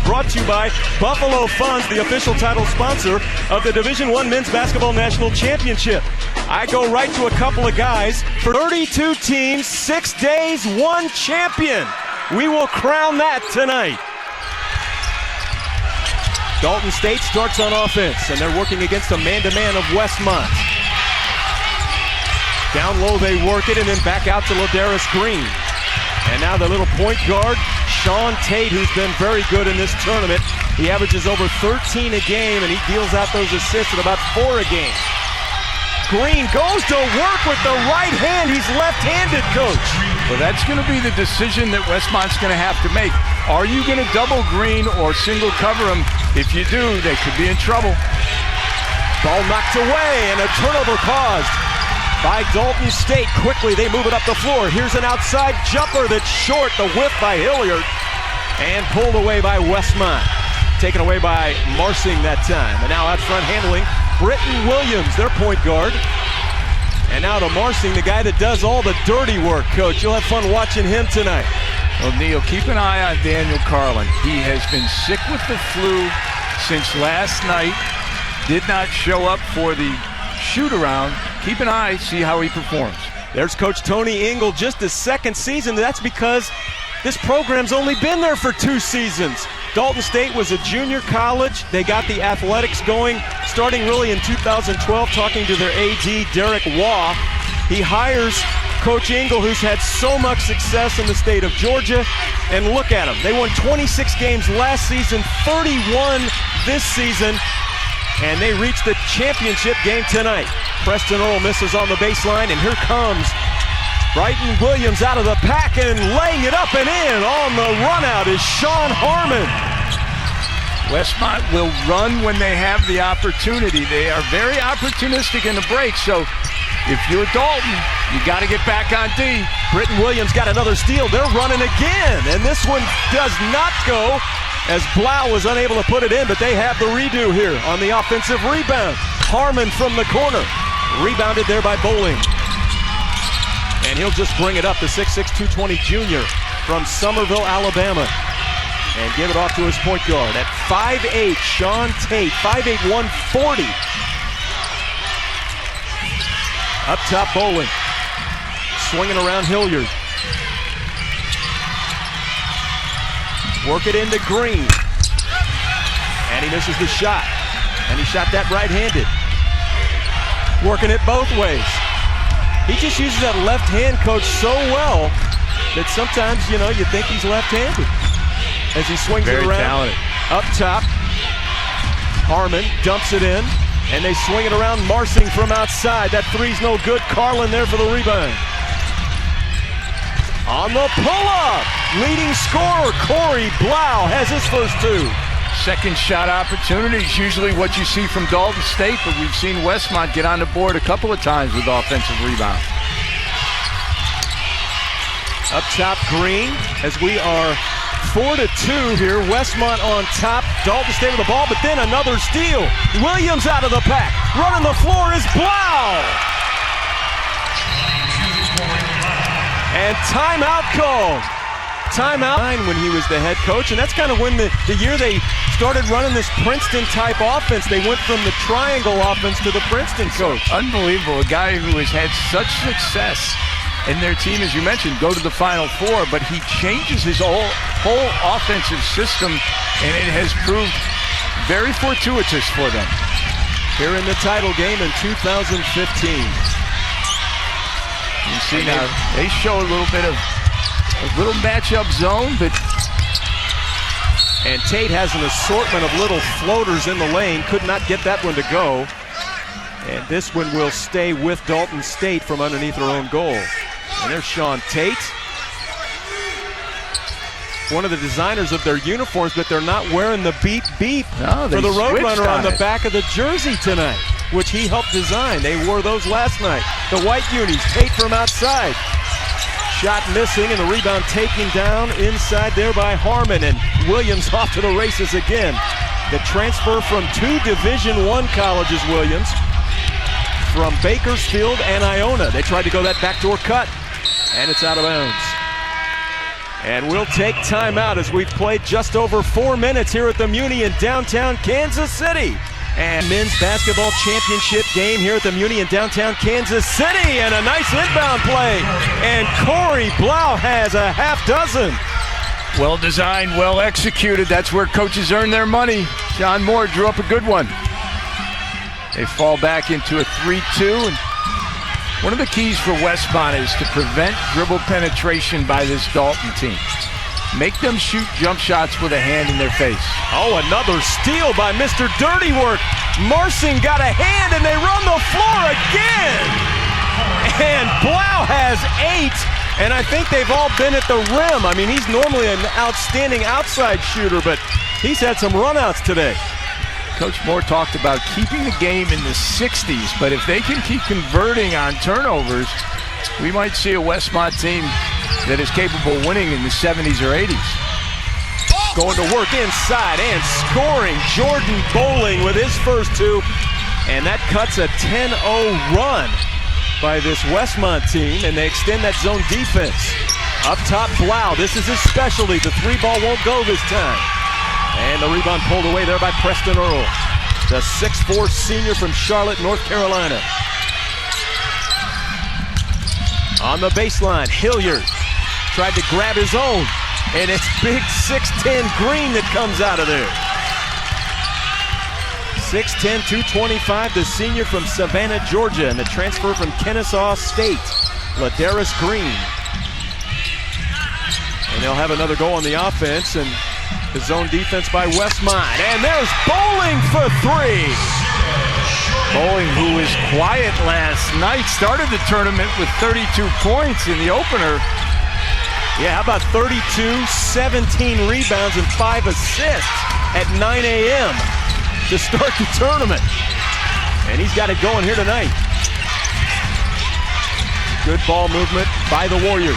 brought to you by Buffalo Funds, the official title sponsor of the Division I Men's Basketball National Championship. I go right to a couple of guys. For 32 teams, 6 days, 1 champion. We will crown that tonight. Dalton State starts on offense, and they're working against a man-to-man of Westmont. Down low they work it, and then back out to Ladarius Green. And now the little point guard, Sean Tate, who's been very good in this tournament. He averages over 13 a game, and he deals out those assists at about 4 a game. Green goes to work with the right hand. He's left-handed, Coach. Well, that's going to be the decision that Westmont's going to have to make. Are you going to double Green or single cover him? If you do, they could be in trouble. Ball knocked away, and a turnover caused by Dalton State. Quickly, they move it up the floor. Here's an outside jumper that's short. The whip by Hilliard. And pulled away by Westmont. Taken away by Marsing that time. And now out front handling, Britton Williams, their point guard. And now to Marsing, the guy that does all the dirty work, Coach. You'll have fun watching him tonight. Well, Neil, keep an eye on Daniel Carlin. He has been sick with the flu since last night. Did not show up for the shoot-around. Keep an eye, see how he performs. There's Coach Tony Ingle, just his second season. That's because this program's only been there for 2 seasons. Dalton State was a junior college. They got the athletics going starting really in 2012, talking to their AD, Derek Waugh. He hires Coach Ingle, who's had so much success in the state of Georgia. And look at them. They won 26 games last season, 31 this season. And they reached the championship game tonight. Preston Earl misses on the baseline, and here comes Britton Williams out of the pack and laying it up and in. On the run out is Sean Harmon. Westmont will run when they have the opportunity. They are very opportunistic in the break, so if you're Dalton, you got to get back on D. Britton Williams got another steal. They're running again, and this one does not go, as Blau was unable to put it in, but they have the redo here on the offensive rebound. Harmon from the corner. Rebounded there by Bowling. And he'll just bring it up, the 6'6", 220 junior from Summerville, Alabama. And give it off to his point guard at 5'8", Sean Tate, 5'8", 140. Up top, Bowling. Swinging around Hilliard. Work it into Green. And he misses the shot. And he shot that right-handed. Working it both ways. He just uses that left hand, Coach, so well that sometimes, you think he's left-handed. As he swings it around. Talented. Up top, Harmon dumps it in, and they swing it around. Marsing from outside. That three's no good. Carlin there for the rebound. On the pull-up, leading scorer Corey Blau has his first 2. Second shot opportunities, usually what you see from Dalton State, but we've seen Westmont get on the board a couple of times with offensive rebounds. Up top, Green, as we are 4-2 here. Westmont on top. Dalton State with the ball, but then another steal. Williams out of the pack. Running the floor is Blau. And timeout called. Timeout when he was the head coach, and that's kind of when the year they started running this Princeton-type offense. They went from the triangle offense to the Princeton coach. Unbelievable. A guy who has had such success in their team, as you mentioned, go to the Final Four, but he changes his whole offensive system, and it has proved very fortuitous for them. Here in the title game in 2015. You see now, they show a little bit of a little matchup zone, but and Tate has an assortment of little floaters in the lane. Could not get that one to go. And this one will stay with Dalton State from underneath their own goal. And there's Sean Tate. One of the designers of their uniforms, but they're not wearing the beep beep for the Roadrunner on the back of the jersey tonight, which he helped design. They wore those last night. The white unis, Tate from outside. Shot missing, and the rebound taken down inside there by Harmon, and Williams off to the races again. The transfer from 2 Division I colleges, Williams, from Bakersfield and Iona. They tried to go that backdoor cut, and it's out of bounds. And we'll take timeout as we've played just over 4 minutes here at the Muni in downtown Kansas City. And men's basketball championship game here at the Muni in downtown Kansas City. And a nice inbound play. And Corey Blau has a half dozen. Well designed, well executed. That's where coaches earn their money. John Moore drew up a good one. They fall back into a 3-2. And one of the keys for Westmont is to prevent dribble penetration by this Dalton team. Make them shoot jump shots with a hand in their face. Oh, another steal by Mr. Dirty Work. Marcin got a hand and they run the floor again. And Blau has 8, and I think they've all been at the rim. I mean, he's normally an outstanding outside shooter, but he's had some runouts today. Coach Moore talked about keeping the game in the 60s, but if they can keep converting on turnovers, we might see a Westmont team that is capable of winning in the 70s or 80s. Going to work inside and scoring. Jordan Bowling with his first 2, and that cuts a 10-0 run by this Westmont team, and they extend that zone defense. Up top, Blau. This is his specialty. The 3-ball won't go this time. And the rebound pulled away there by Preston Earl, the 6'4" senior from Charlotte, North Carolina. On the baseline, Hilliard tried to grab his own, and it's big 6'10" Green that comes out of there. 6'10", 225, the senior from Savannah, Georgia, and the transfer from Kennesaw State, Ladarius Green. And they'll have another goal on the offense, and the zone defense by Westmont. And there's Bowling for 3. Bowling, who was quiet last night, started the tournament with 32 points in the opener. Yeah, how about 32, 17 rebounds, and 5 assists at 9 a.m. to start the tournament. And he's got it going here tonight. Good ball movement by the Warriors.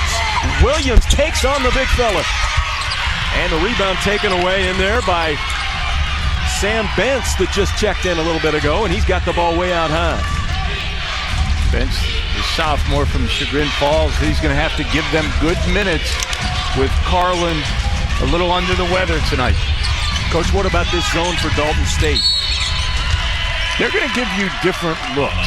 Williams takes on the big fella. And the rebound taken away in there by Sam Bentz that just checked in a little bit ago, and he's got the ball way out high. Bentz, the sophomore from Chagrin Falls, he's going to have to give them good minutes with Carlin a little under the weather tonight. Coach, what about this zone for Dalton State? They're going to give you different looks.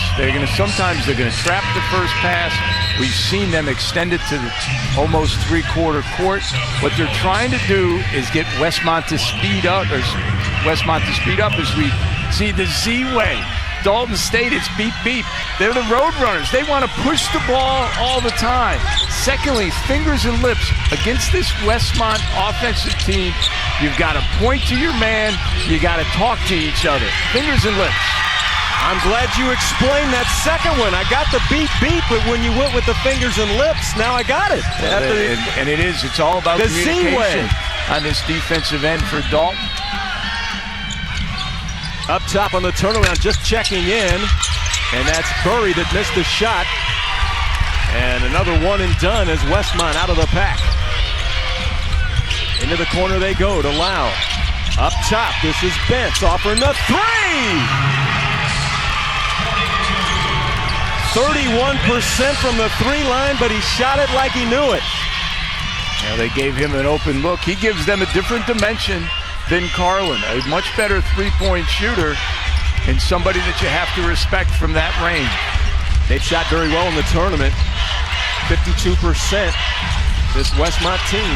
Sometimes they're going to trap the first pass. We've seen them extend it to the almost three-quarter court. What they're trying to do is get Westmont to speed up, as we see the Z-way. Dalton State, it's beep, beep. They're the road runners. They want to push the ball all the time. Secondly, fingers and lips. Against this Westmont offensive team, you've got to point to your man. You got to talk to each other. Fingers and lips. I'm glad you explained that second one. I got the beep, beep, but when you went with the fingers and lips, now I got it. And it's all about the communication Z-way on this defensive end for Dalton. Up top on the turnaround, just checking in, and that's Burry that missed the shot. And another one and done as Westmont out of the pack. Into the corner they go to Lau. Up top, this is Bentz offering the 3! 31% from the 3 line, but he shot it like he knew it. Now they gave him an open look. He gives them a different dimension than Carlin, a much better three-point shooter and somebody that you have to respect from that range. They've shot very well in the tournament. 52%. This Westmont team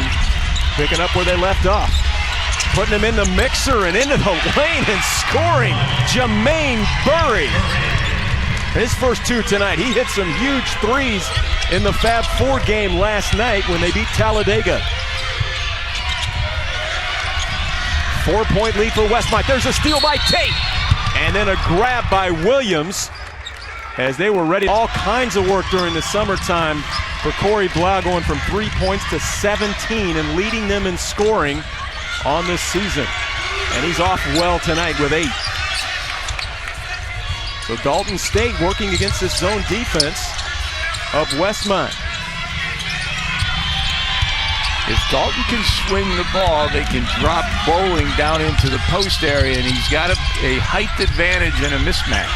picking up where they left off. Putting him in the mixer and into the lane and scoring. Jermaine Burry. His first 2 tonight. He hit some huge threes in the Fab 4 game last night when they beat Talladega. 4-point lead for Westmont. There's a steal by Tate. And then a grab by Williams as they were ready. All kinds of work during the summertime for Corey Blau, going from 3 points to 17 and leading them in scoring on this season. And he's off well tonight with 8. So Dalton State working against this zone defense of Westmont. If Dalton can swing the ball, they can drop Bowling down into the post area, and he's got a height advantage and a mismatch.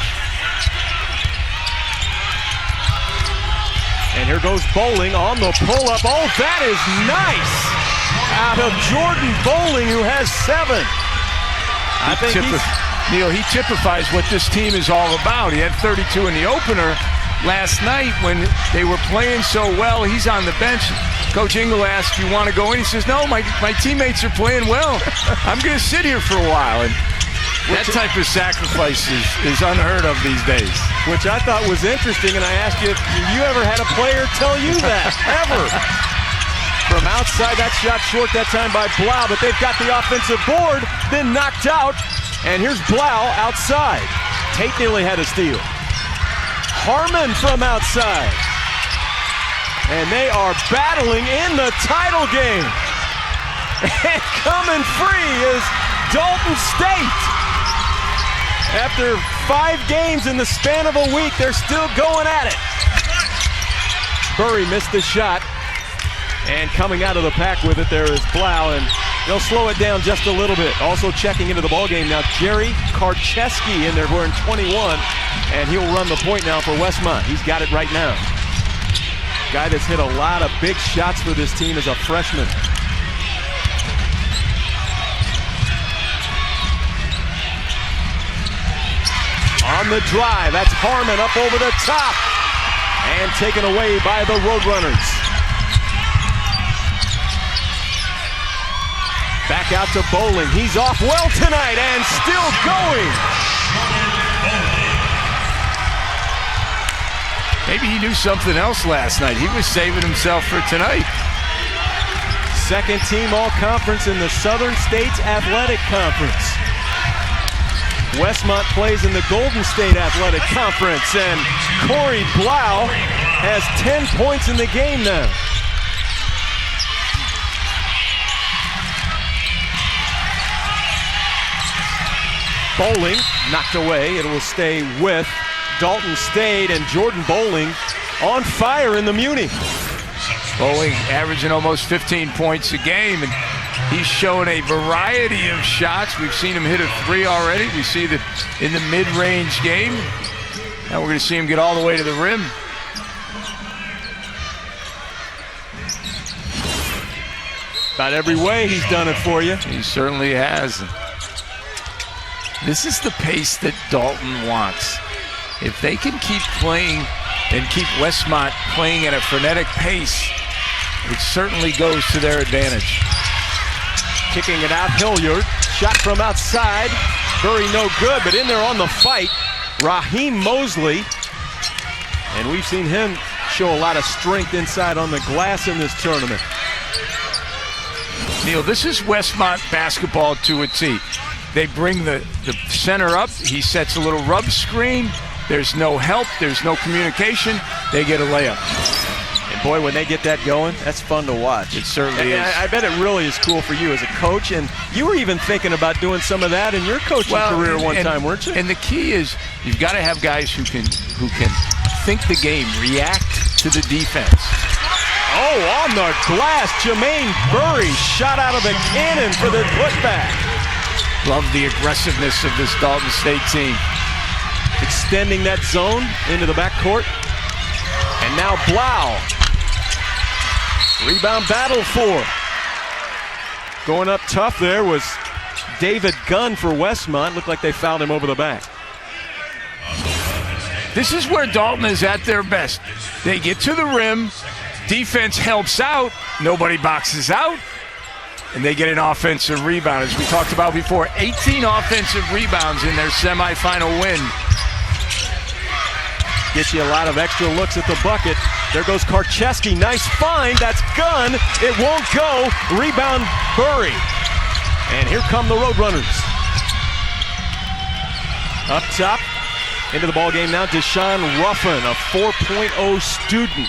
And here goes Bowling on the pull-up. Oh, that is nice! out of Jordan Bowling, who has 7. Neil, he typifies what this team is all about. He had 32 in the opener last night when they were playing so well. He's on the bench. Coach Ingle asked, "You want to go in?" He says, "No, my teammates are playing well. I'm going to sit here for a while." And that type of sacrifice is unheard of these days. Which I thought was interesting, and I asked you if you ever had a player tell you that, ever. From outside, that shot short that time by Blau, but they've got the offensive board, then knocked out. And here's Blau outside. Tate nearly had a steal. Harmon from outside. And they are battling in the title game. And coming free is Dalton State. After 5 games in the span of a week, they're still going at it. Burry missed the shot. And coming out of the pack with it there is Blau, and they'll slow it down just a little bit. Also checking into the ballgame now, Jerry Karcheski in there wearing 21, and he'll run the point now for Westmont. He's got it right now. Guy that's hit a lot of big shots for this team is a freshman. On the drive, that's Harmon up over the top, and taken away by the Roadrunners. Back out to Bowling. He's off well tonight and still going. Maybe he knew something else last night. He was saving himself for tonight. Second team all-conference in the Southern States Athletic Conference. Westmont plays in the Golden State Athletic Conference, and Corey Blau has 10 points in the game now. Bowling knocked away. It will stay with Dalton State, and Jordan Bowling on fire in the Muni. Bowling averaging almost 15 points a game, and he's shown a variety of shots. We've seen him hit a 3 already. We see that in the mid-range game. Now we're going to see him get all the way to the rim. About every way he's done it for you. He certainly has. This is the pace that Dalton wants. If they can keep playing and keep Westmont playing at a frenetic pace, it certainly goes to their advantage. Kicking it out, Hilliard. Shot from outside. Very no good, but in there on the fight, Raheem Mosley. And we've seen him show a lot of strength inside on the glass in this tournament. Neil, this is Westmont basketball to a T. They bring the center up. He sets a little rub screen. There's no help. There's no communication. They get a layup. And boy, when they get that going, that's fun to watch. It certainly is. I bet it really is cool for you as a coach. And you were even thinking about doing some of that in your coaching career one time, weren't you? And the key is you've got to have guys who can think the game, react to the defense. Oh, on the glass, Jermaine Burry shot out of the cannon for the putback. Love the aggressiveness of this Dalton State team. Extending that zone into the backcourt. And now Blau. Rebound battle for. Going up tough there was David Gunn for Westmont. Looked like they fouled him over the back. This is where Dalton is at their best. They get to the rim. Defense helps out. Nobody boxes out. And they get an offensive rebound. As we talked about before, 18 offensive rebounds in their semifinal win. Gets you a lot of extra looks at the bucket. There goes Karcheski. Nice find. That's Gunn. It won't go. Rebound Burry. And here come the Roadrunners. Up top. Into the ballgame now, Deshaun Ruffin, a 4.0 student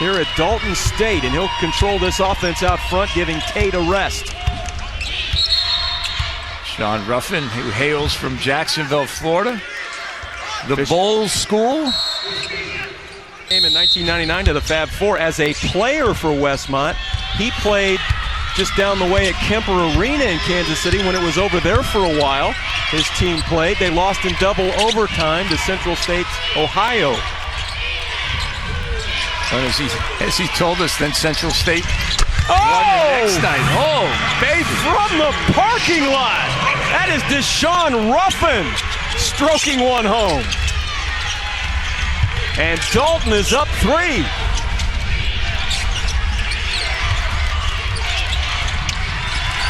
here at Dalton State, and he'll control this offense out front, giving Tate a rest. Sean Ruffin, who hails from Jacksonville, Florida. The Bulls School. Came in 1999 to the Fab Four as a player for Westmont. He played just down the way at Kemper Arena in Kansas City when it was over there for a while. His team played. They lost in double overtime to Central State, Ohio. And as he told us, then Central State Next night. Oh, baby. From the parking lot. That is Deshaun Ruffin stroking one home. And Dalton is up 3.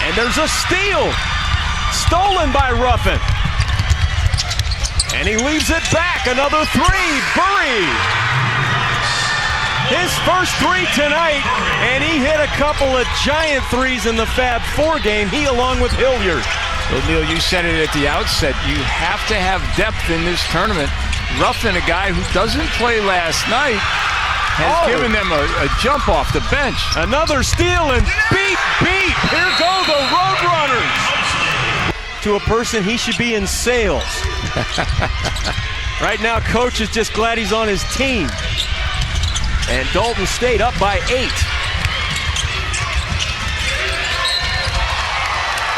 And there's a steal. Stolen by Ruffin. And he leaves it back. Another 3. Buried. His first 3 tonight. And he hit a couple of giant threes in the Fab 4 game. He along with Hilliard. Well, Neil, you said it at the outset. You have to have depth in this tournament. Ruffin, a guy who doesn't play last night, has given them a jump off the bench. Another steal and beat. Here go the Roadrunners. To a person, he should be in sales. Right now, coach is just glad he's on his team. And Dalton State up by 8.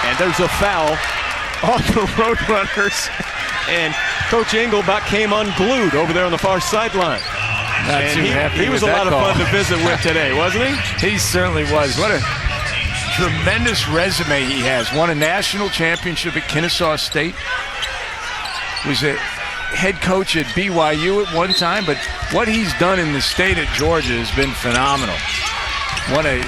And there's a foul on the Roadrunners. And Coach Engel about came unglued over there on the far sideline. He was a lot of fun to visit with today, wasn't he? He certainly was. What a tremendous resume he has. Won a national championship at Kennesaw State. Was a head coach at BYU at one time, but what he's done in the state at Georgia has been phenomenal. Won a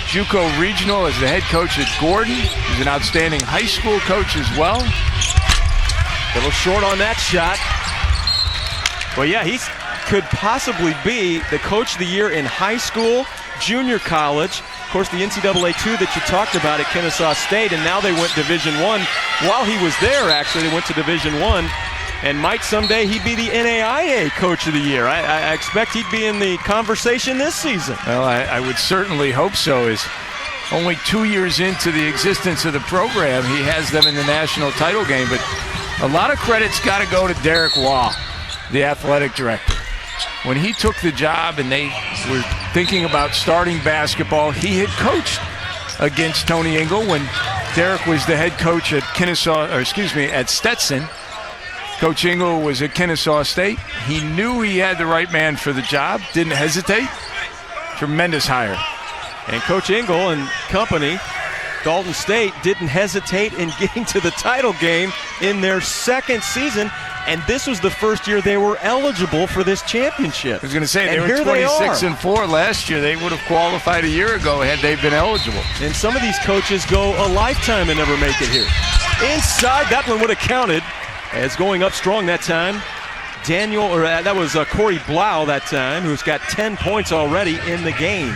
JUCO regional as the head coach at Gordon. He's an outstanding high school coach as well. A little short on that shot. Well, yeah, he could possibly be the coach of the year in high school, junior college. Of course, the NCAA 2 that you talked about at Kennesaw State, and now they went Division I. While he was there, actually, they went to Division I. And might someday he be the NAIA coach of the year. I expect he'd be in the conversation this season. Well, I would certainly hope so. Is only 2 years into the existence of the program, he has them in the national title game. But a lot of credit's got to go to Derek Waugh, the athletic director. When he took the job and they were thinking about starting basketball, he had coached against Tony Engel when Derek was the head coach at at Stetson. Coach Engel was at Kennesaw State. He knew he had the right man for the job, didn't hesitate. Tremendous hire. And Coach Engel and company, Dalton State, didn't hesitate in getting to the title game in their second season. And this was the first year they were eligible for this championship. I was going to say, they were 26-4 last year. They would have qualified a year ago had they been eligible. And some of these coaches go a lifetime and never make it here. Inside, that one would have counted as going up strong that time. That was Corey Blau that time, who's got 10 points already in the game.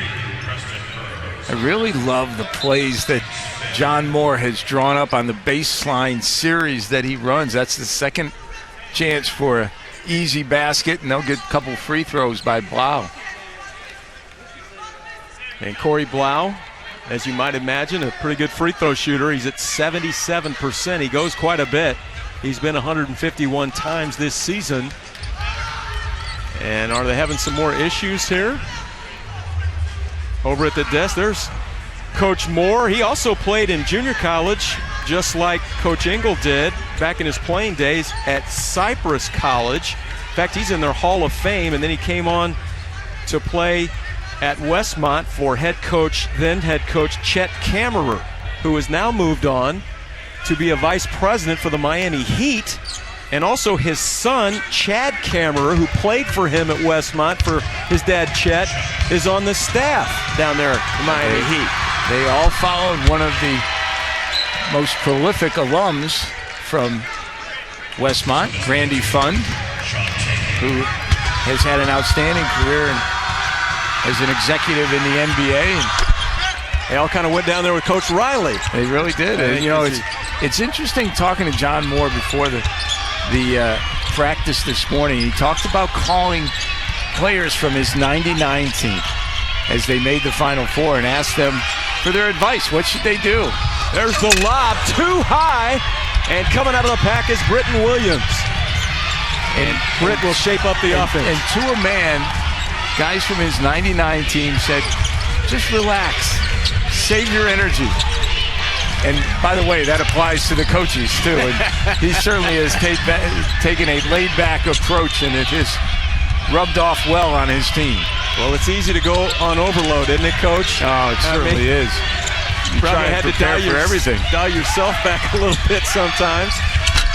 I really love the plays that John Moore has drawn up on the baseline series that he runs. That's the second chance for an easy basket, and they'll get a couple free throws by Blau. And Corey Blau, as you might imagine, a pretty good free throw shooter. He's at 77%. He goes quite a bit. He's been 151 times this season. And are they having some more issues here? Over at the desk, there's Coach Moore. He also played in junior college, just like Coach Engel did back in his playing days at Cypress College. In fact, he's in their Hall of Fame, and then he came on to play at Westmont for then head coach Chet Kammerer, who has now moved on to be a vice president for the Miami Heat. And also his son, Chad Kammerer, who played for him at Westmont for his dad, Chet, is on the staff down there at the Miami Heat. They all followed one of the most prolific alums from Westmont, Randy Fund, who has had an outstanding career as an executive in the NBA. They all kind of went down there with Coach Riley. They really did. And, it's interesting talking to John Moore before the practice this morning. He talked about calling players from his '99 team as they made the Final Four and asked them for their advice. What should they do? There's the lob, too high, and coming out of the pack is Britton Williams. And Britt will shape up the offense. And to a man, guys from his '99 team said, just relax, save your energy. And by the way, that applies to the coaches too. And he certainly has taken a laid-back approach, and it has rubbed off well on his team. Well, it's easy to go on overload, isn't it, Coach? Oh, it certainly is. You probably try had to to prepare for everything. dial yourself back a little bit sometimes.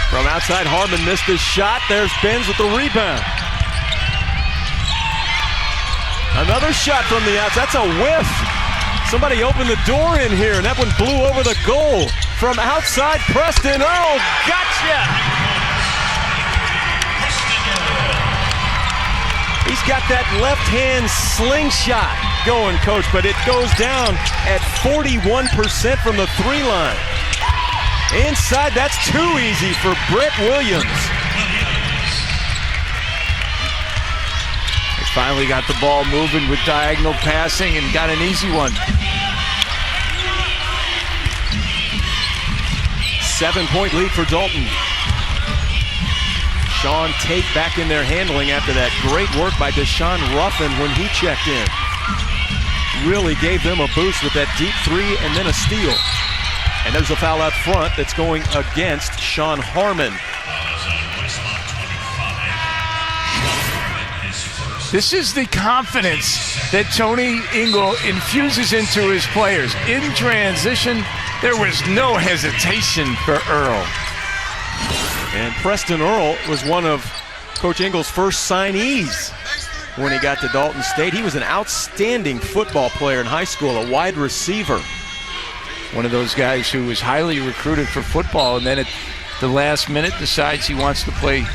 From outside, Harmon missed his shot. There's Benz with the rebound. Another shot from the outside. That's a whiff. Somebody opened the door in here, and that one blew over the goal. From outside, Preston Earl, gotcha! He's got that left-hand slingshot going, Coach, but it goes down at 41% from the three line. Inside, that's too easy for Brett Williams. They finally got the ball moving with diagonal passing and got an easy one. 7-point lead for Dalton. Sean Tate back in there handling after that great work by Deshaun Ruffin when he checked in. Really gave them a boost with that deep three and then a steal. And there's a foul out front that's going against Sean Harmon. This is the confidence that Tony Ingle infuses into his players. In transition, there was no hesitation for Earl. And Preston Earl was one of Coach Ingle's first signees when he got to Dalton State. He was an outstanding football player in high school, a wide receiver. One of those guys who was highly recruited for football and then at the last minute decides he wants to play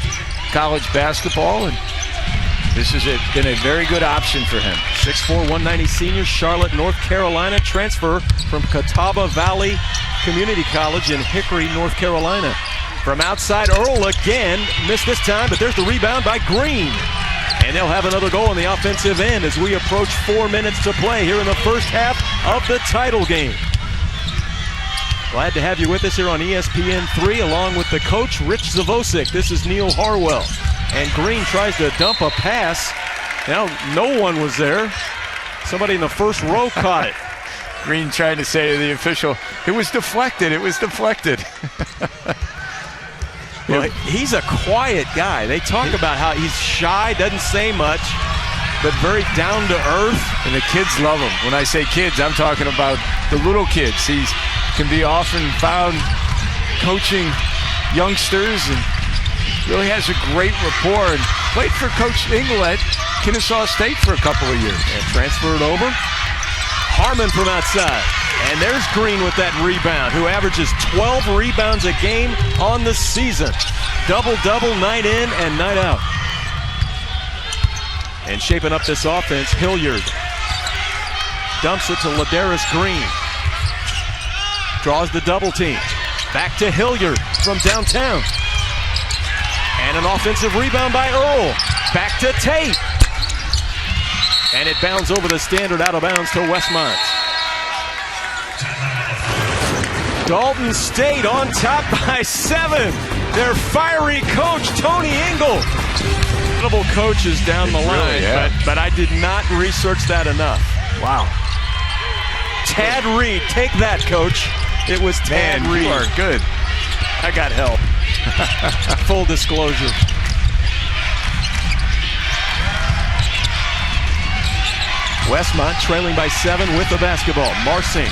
college basketball, and this has been a very good option for him. 6'4", 190 senior, Charlotte, North Carolina, transfer from Catawba Valley Community College in Hickory, North Carolina. From outside, Earl again, missed this time, but there's the rebound by Green. And they'll have another goal on the offensive end as we approach 4 minutes to play here in the first half of the title game. Glad to have you with us here on ESPN3 along with the coach, Rich Zavosic. This is Neil Harwell. And Green tries to dump a pass. Now, no one was there. Somebody in the first row caught it. Green trying to say to the official, it was deflected, it was deflected. Well, he's a quiet guy. They talk about how he's shy, doesn't say much, but very down to earth. And the kids love him. When I say kids, I'm talking about the little kids. He can be often found coaching youngsters and really has a great rapport. And played for Coach Ingle at Kennesaw State for a couple of years. And transferred over. Harmon from outside. And there's Green with that rebound, who averages 12 rebounds a game on the season. Double-double night in and night out. And shaping up this offense, Hilliard dumps it to Ladarius Green. Draws the double team. Back to Hilliard from downtown. And an offensive rebound by Earl. Back to Tate. And it bounds over the standard out of bounds to Westmont. Dalton State on top by 7. Their fiery coach, Tony Ingle. Incredible coaches down the line, really, yeah. but I did not research that enough. Wow. Tad Reed, take that, coach. It was Tad Reed. You are good. I got help. Full disclosure. Westmont trailing by 7 with the basketball. Marsing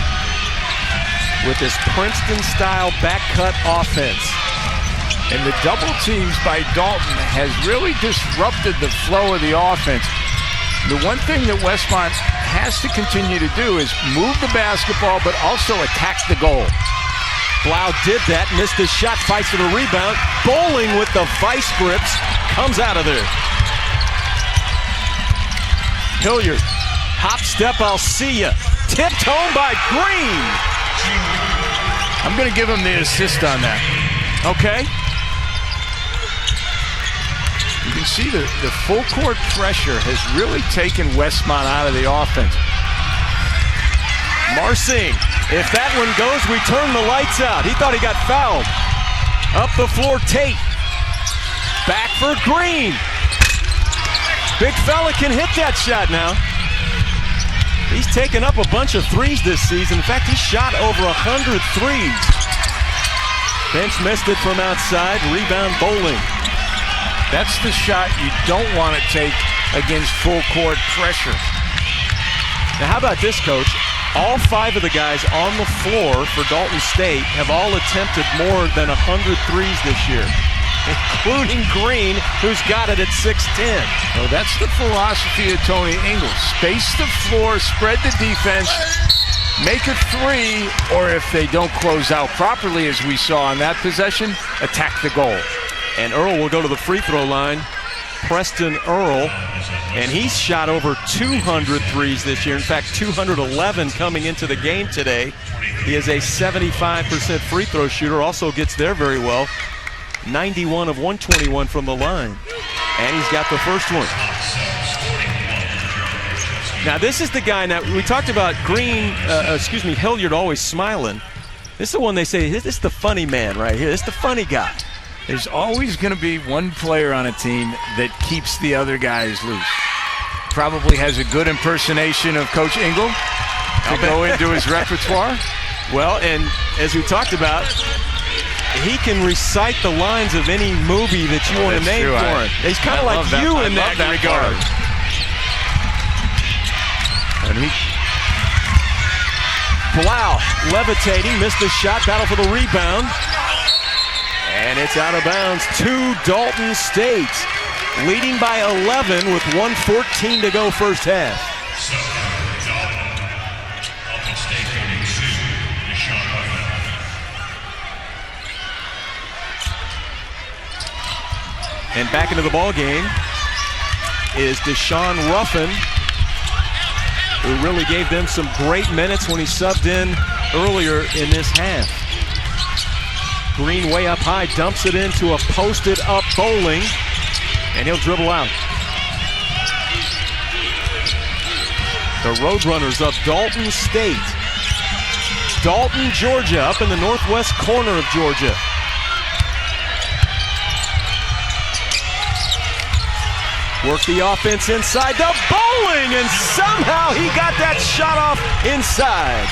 with this Princeton-style back-cut offense. And the double teams by Dalton has really disrupted the flow of the offense. The one thing that Westmont has to continue to do is move the basketball, but also attack the goal. Blau did that, missed his shot, fights for the rebound. Bowling with the vice grips, comes out of there. Hilliard, hop step, I'll see ya. Tipped home by Green. I'm going to give him the assist on that. Okay. You can see the full court pressure has really taken Westmont out of the offense. Marsing, if that one goes, we turn the lights out. He thought he got fouled. Up the floor, Tate. Back for Green. Big fella can hit that shot now. He's taken up a bunch of threes this season. In fact, he shot over 100 threes. Bench missed it from outside. Rebound Bowling. That's the shot you don't want to take against full court pressure. Now, how about this, Coach? All 5 of the guys on the floor for Dalton State have all attempted more than 100 threes this year, including Green, who's got it at 6'10". Well, that's the philosophy of Tony Ingles. Space the floor, spread the defense, make a three, or if they don't close out properly, as we saw on that possession, attack the goal. And Earl will go to the free throw line. Preston Earl, and he's shot over 200 threes this year. In fact, 211 coming into the game today. He is a 75% free throw shooter, also gets there very well. 91 of 121 from the line. And he's got the first one. Now, this is the guy, now we talked about Hilliard always smiling. This is the one they say, this is the funny man right here. This is the funny guy. There's always going to be one player on a team that keeps the other guys loose. Probably has a good impersonation of Coach Ingle to go into his repertoire. Well, and as we talked about, he can recite the lines of any movie that you want to name for him. He's kind of like you in that regard. And Blau levitating, missed the shot, battle for the rebound. And it's out of bounds to Dalton State, leading by 11 with 1:14 to go first half. And back into the ball game is Deshaun Ruffin, who really gave them some great minutes when he subbed in earlier in this half. Green way up high, dumps it into a posted up Bowling, and he'll dribble out. The Roadrunners of Dalton State. Dalton, Georgia, up in the northwest corner of Georgia. Work the offense inside to Bowling, and somehow he got that shot off inside.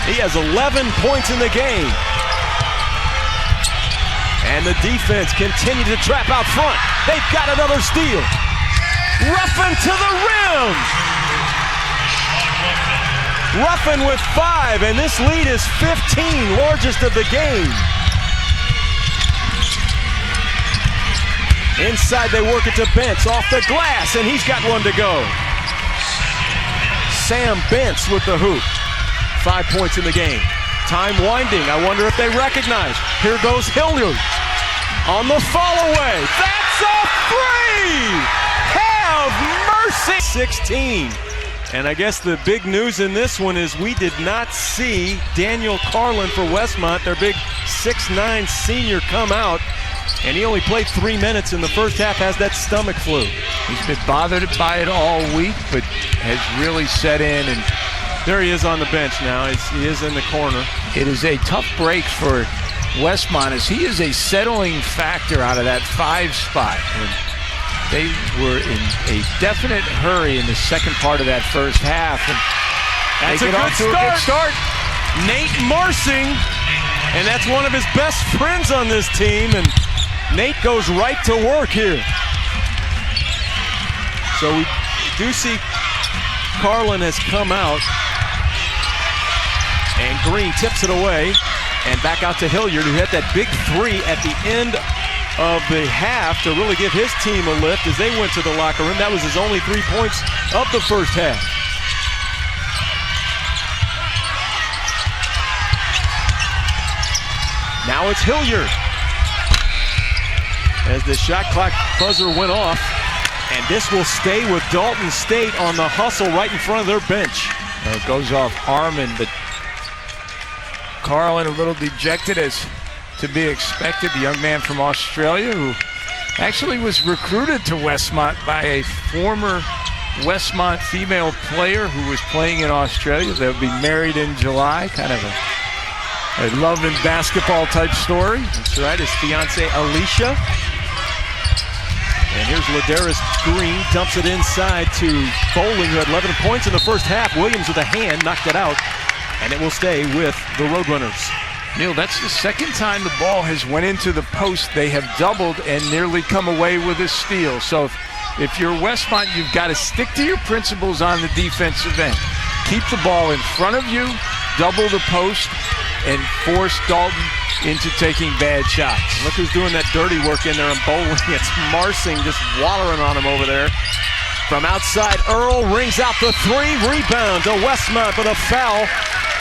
He has 11 points in the game. And the defense continued to trap out front. They've got another steal. Ruffin to the rim. Ruffin with 5, and this lead is 15, largest of the game. Inside they work it to Bentz, off the glass, and he's got one to go. Sam Bentz with the hoop. 5 points in the game. Time winding. I wonder if they recognize. Here goes Hilliard on the follow away. That's a free! Have mercy! 16. And I guess the big news in this one is we did not see Daniel Carlin for Westmont, their big 6'9" senior, come out. And he only played 3 minutes in the first half, has that stomach flu. He's been bothered by it all week, but has really set in. And there he is on the bench now. He is in the corner. It is a tough break for Westmont, as he is a settling factor out of that 5 spot. And they were in a definite hurry in the second part of that first half. And that's a good start. Nate Marsing, and that's one of his best friends on this team. And Nate goes right to work here. So we do see Carlin has come out. And Green tips it away. And back out to Hilliard, who hit that big 3 at the end of the half to really give his team a lift as they went to the locker room. That was his only 3 points of the first half. Now it's Hilliard. As the shot clock buzzer went off, and this will stay with Dalton State on the hustle right in front of their bench. Well, it goes off Harmon, but Carlin a little dejected, as to be expected. The young man from Australia who actually was recruited to Westmont by a former Westmont female player who was playing in Australia. They'll be married in July, kind of a love and basketball type story. That's right, his fiance Alicia. And here's Ladarius Green, dumps it inside to Bowling, who had 11 points in the first half. Williams with a hand, knocked it out, and it will stay with the Roadrunners. Neil, that's the second time the ball has went into the post. They have doubled and nearly come away with a steal. So if if you're Westmont, you've got to stick to your principles on the defensive end. Keep the ball in front of you, double the post, and force Dalton into taking bad shots. Look who's doing that dirty work in there and bowling. It's Marsing just wallowing on him over there. From outside, Earl rings out the three. Rebound to Westmont with a foul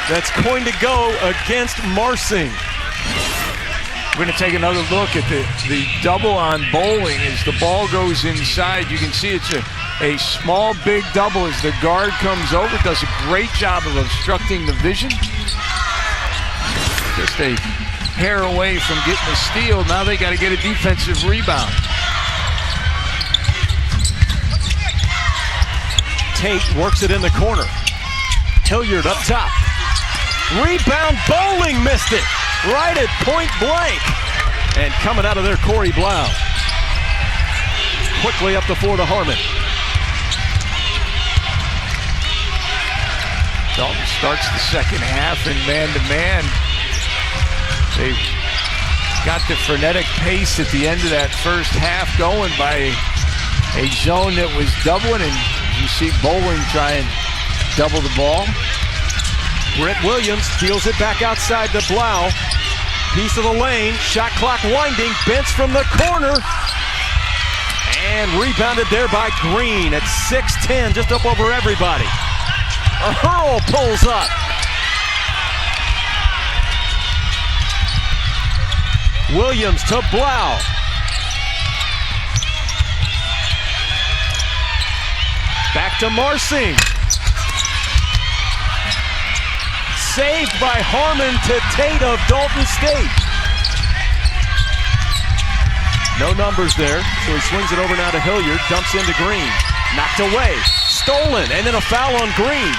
that's going to go against Marsing. We're going to take another look at the double on bowling as the ball goes inside. You can see it's a small, big double as the guard comes over. Does a great job of obstructing the vision. Just a hair away from getting a steal. Now they got to get a defensive rebound. Tate works it in the corner. Hilliard up top. Rebound, Bowling missed it. Right at point blank. And coming out of there, Corey Blau. Quickly up the floor to Harmon. Dalton starts the second half in man-to-man. They got the frenetic pace at the end of that first half going by a zone that was doubling, and you see Bowling try and double the ball. Brett Williams steals it back outside to Blau. Piece of the lane, shot clock winding, Bentz from the corner. And rebounded there by Green at 6'10", just up over everybody. Earl pulls up. Williams to Blau. Back to Marsing. Saved by Harmon to Tate of Dalton State. No numbers there, so he swings it over now to Hilliard, dumps into Green. Knocked away, stolen, and then a foul on Green.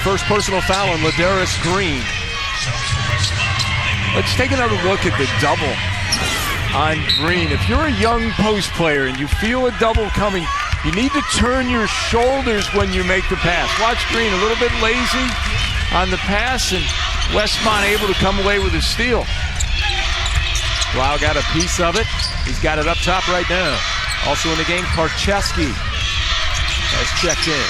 First personal foul on Ladarius Green. Let's take another look at the double on Green. If you're a young post player and you feel a double coming, you need to turn your shoulders when you make the pass. Watch Green, a little bit lazy on the pass, and Westmont able to come away with a steal. Blau got a piece of it. He's got it up top right now. Also in the game, Karcheski has checked in.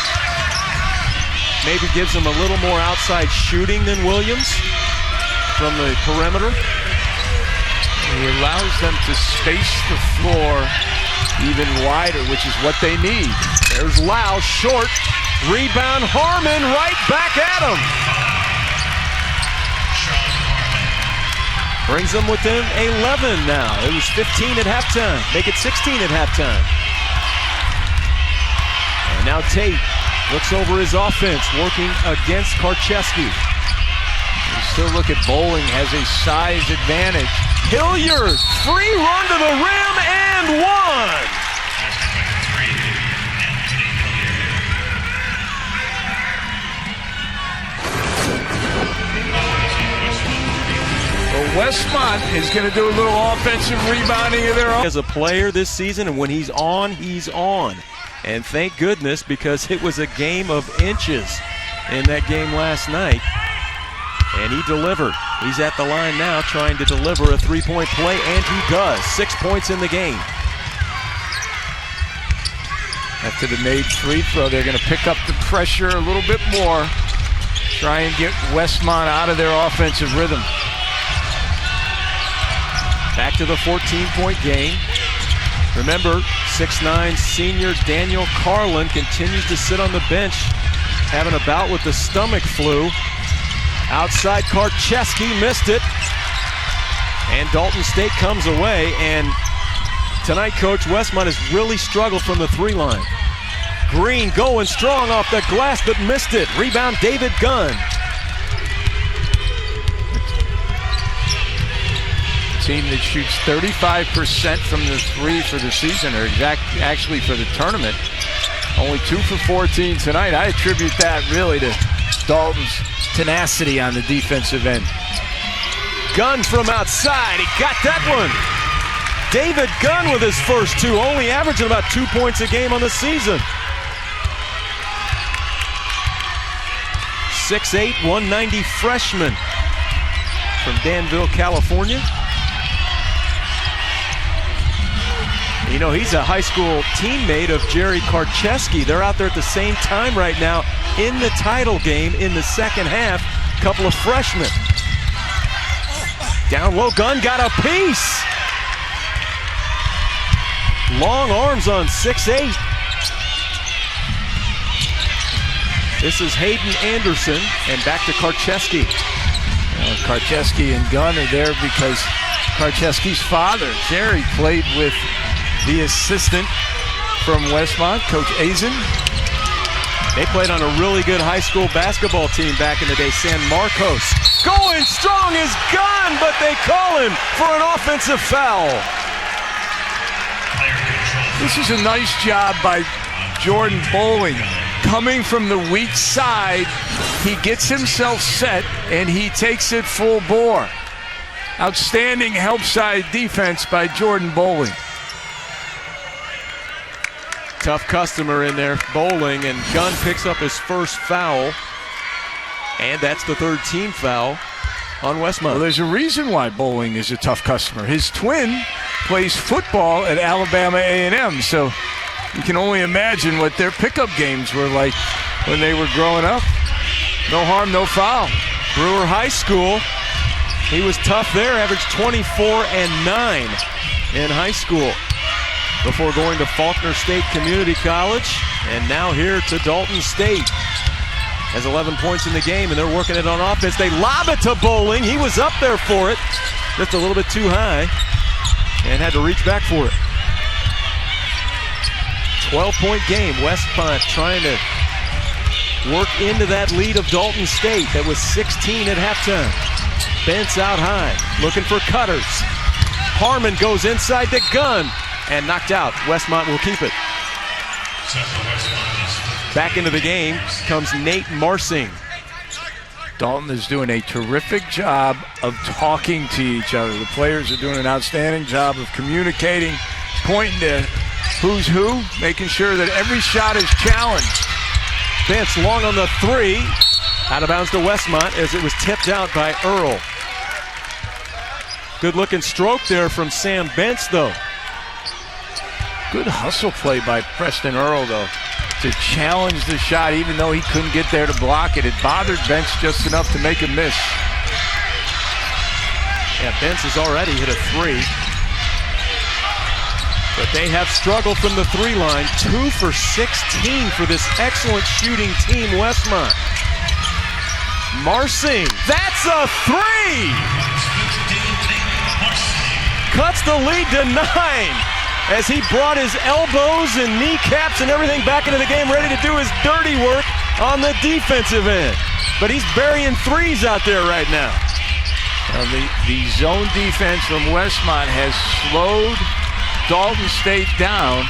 Maybe gives him a little more outside shooting than Williams from the perimeter. He allows them to space the floor even wider, which is what they need. There's Lau, short. Rebound, Harmon right back at him. Brings them within 11 now. It was 15 at halftime. Make it 16 at halftime. And now Tate looks over his offense, working against Karcheski. You still look at Bowling has a size advantage. Hilliard, free run to the rim and one. Well, Westmont is going to do a little offensive rebounding of their own. As a player this season, and when he's on, he's on. And thank goodness, because it was a game of inches in that game last night. And he delivered. He's at the line now trying to deliver a three-point play, and he does. 6 points in the game. After the made free throw, they're going to pick up the pressure a little bit more. Try and get Westmont out of their offensive rhythm. Back to the 14-point game. Remember, 6'9" senior Daniel Carlin continues to sit on the bench, having a bout with the stomach flu. Outside, Karcheski missed it. And Dalton State comes away. And tonight, Coach, Westmont has really struggled from the three line. Green going strong off the glass, but missed it. Rebound, David Gunn. Team that shoots 35% from the three for the season, or actually for the tournament. Only 2 for 14 tonight. I attribute that really to Dalton's tenacity on the defensive end. Gunn from outside. He got that one. David Gunn with his first two, only averaging about 2 points a game on the season. 6'8", 190 freshman. from Danville, California. You know, he's a high school teammate of Jerry Karcheski. They're out there at the same time right now in the title game in the second half. Couple of freshmen. Down low, Gunn got a piece. Long arms on 6'8". This is Hayden Anderson, and back to Karcheski. Karcheski and Gunn are there because Karcheski's father, Jerry, played with the assistant from Westmont, Coach Azen. They played on a really good high school basketball team back in the day, San Marcos. Going strong is Gunn, but they call him for an offensive foul. This is a nice job by Jordan Bowling. Coming from the weak side, he gets himself set and he takes it full bore. Outstanding help side defense by Jordan Bowling. Tough customer in there, Bowling, and Gunn picks up his first foul. And that's the third team foul on Westmont. Well, there's a reason why Bowling is a tough customer. His twin plays football at Alabama A&M, so you can only imagine what their pickup games were like when they were growing up. No harm, no foul. Brewer High School, he was tough there, averaged 24 and 9 in high school before going to Faulkner State Community College, and now here to Dalton State. Has 11 points in the game, and they're working it on offense. They lob it to Bowling. He was up there for it, just a little bit too high, and had to reach back for it. 12-point game. Westmont trying to work into that lead of Dalton State that was 16 at halftime. Bentz out high, looking for cutters. Harmon goes inside to Gunn, and knocked out. Westmont will keep it. Back into the game comes Nate Marsing. Dalton is doing a terrific job of talking to each other. The players are doing an outstanding job of communicating, pointing to who's who, making sure that every shot is challenged. Bentz long on the three. Out of bounds to Westmont as it was tipped out by Earl. Good looking stroke there from Sam Bentz though. Good hustle play by Preston Earl, though, to challenge the shot even though he couldn't get there to block it. It bothered Bentz just enough to make him miss. Yeah, Bentz has already hit a three. But they have struggled from the three line. 2 for 16 for this excellent shooting team, Westmont. Marsing, that's a three! Cuts the lead to 9. As he brought his elbows and kneecaps and everything back into the game, ready to do his dirty work on the defensive end. But he's burying threes out there right now. Well, the zone defense from Westmont has slowed Dalton State down.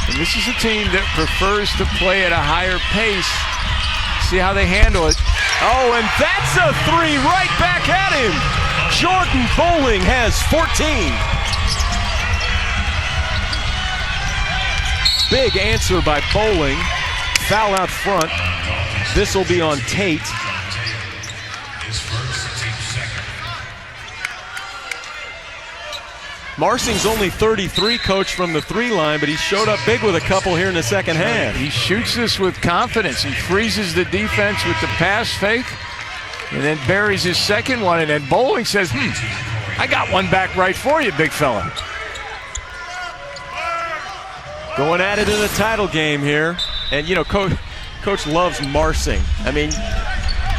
And this is a team that prefers to play at a higher pace. See how they handle it. Oh, and that's a three right back at him. Jordan Bowling has 14. Big answer by Bowling. Foul out front. This will be on Tate. Marsing's only 33, coach, from the three line, but he showed up big with a couple here in the second half. He shoots this with confidence. He freezes the defense with the pass fake and then buries his second one. And then Bowling says, I got one back right for you, big fella. Going at it in the title game here. And, you know, Coach loves Marsing. I mean,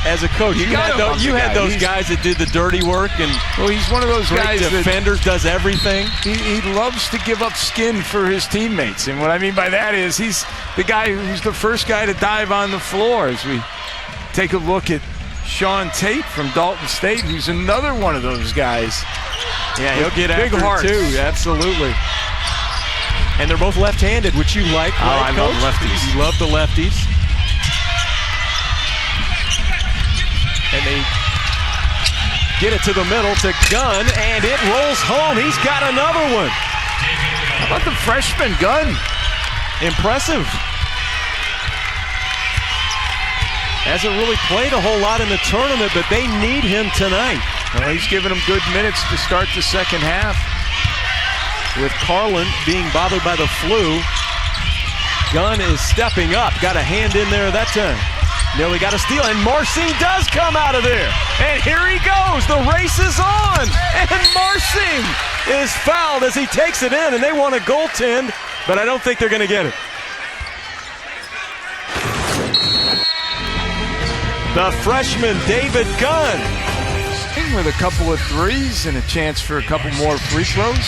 as a coach, you had those guys that did the dirty work, and well, he's one of those guys defenders, does everything. He loves to give up skin for his teammates, and what I mean by that is he's the guy who's the first guy to dive on the floor. As we take a look at Sean Tate from Dalton State, who's another one of those guys. Yeah, he'll get big after hearts it too. Absolutely. And they're both left-handed, which you like. Oh, right, I love lefties. You love the lefties. And they get it to the middle to Gunn, and it rolls home. He's got another one. How about the freshman Gunn? Impressive. Hasn't really played a whole lot in the tournament, but they need him tonight. Well, he's giving them good minutes to start the second half. With Carlin being bothered by the flu, Gunn is stepping up. Got a hand in there that time. Nearly got a steal, and Marsing does come out of there. And here he goes. The race is on. And Marsing is fouled as he takes it in, and they want a goaltend, but I don't think they're going to get it. The freshman, David Gunn. With a couple of threes and a chance for a couple more free throws.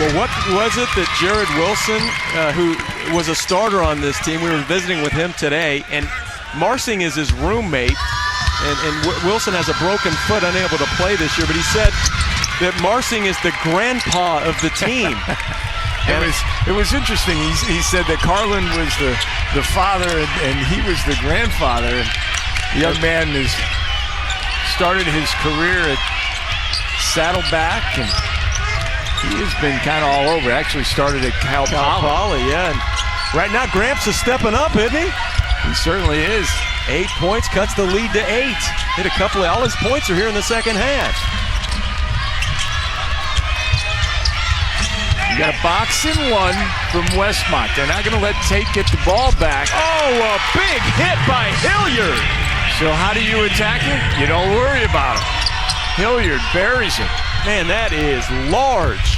Well, what was it that Jared Wilson, who was a starter on this team, we were visiting with him today, and Marsing is his roommate, and Wilson has a broken foot, unable to play this year, but he said that Marsing is the grandpa of the team. It was interesting. He said that Carlin was the father and he was the grandfather. The young man has started his career at Saddleback, and he has been kind of all over. Actually started at Cal Poly. Yeah. And right now, Gramps is stepping up, isn't he? He certainly is. 8 points, cuts the lead to 8. Hit a couple of, all his points are here in the second half. You got a box and one from Westmont. They're not going to let Tate get the ball back. Oh, a big hit by Hilliard. So how do you attack it? You don't worry about it. Hilliard buries it. Man, that is large.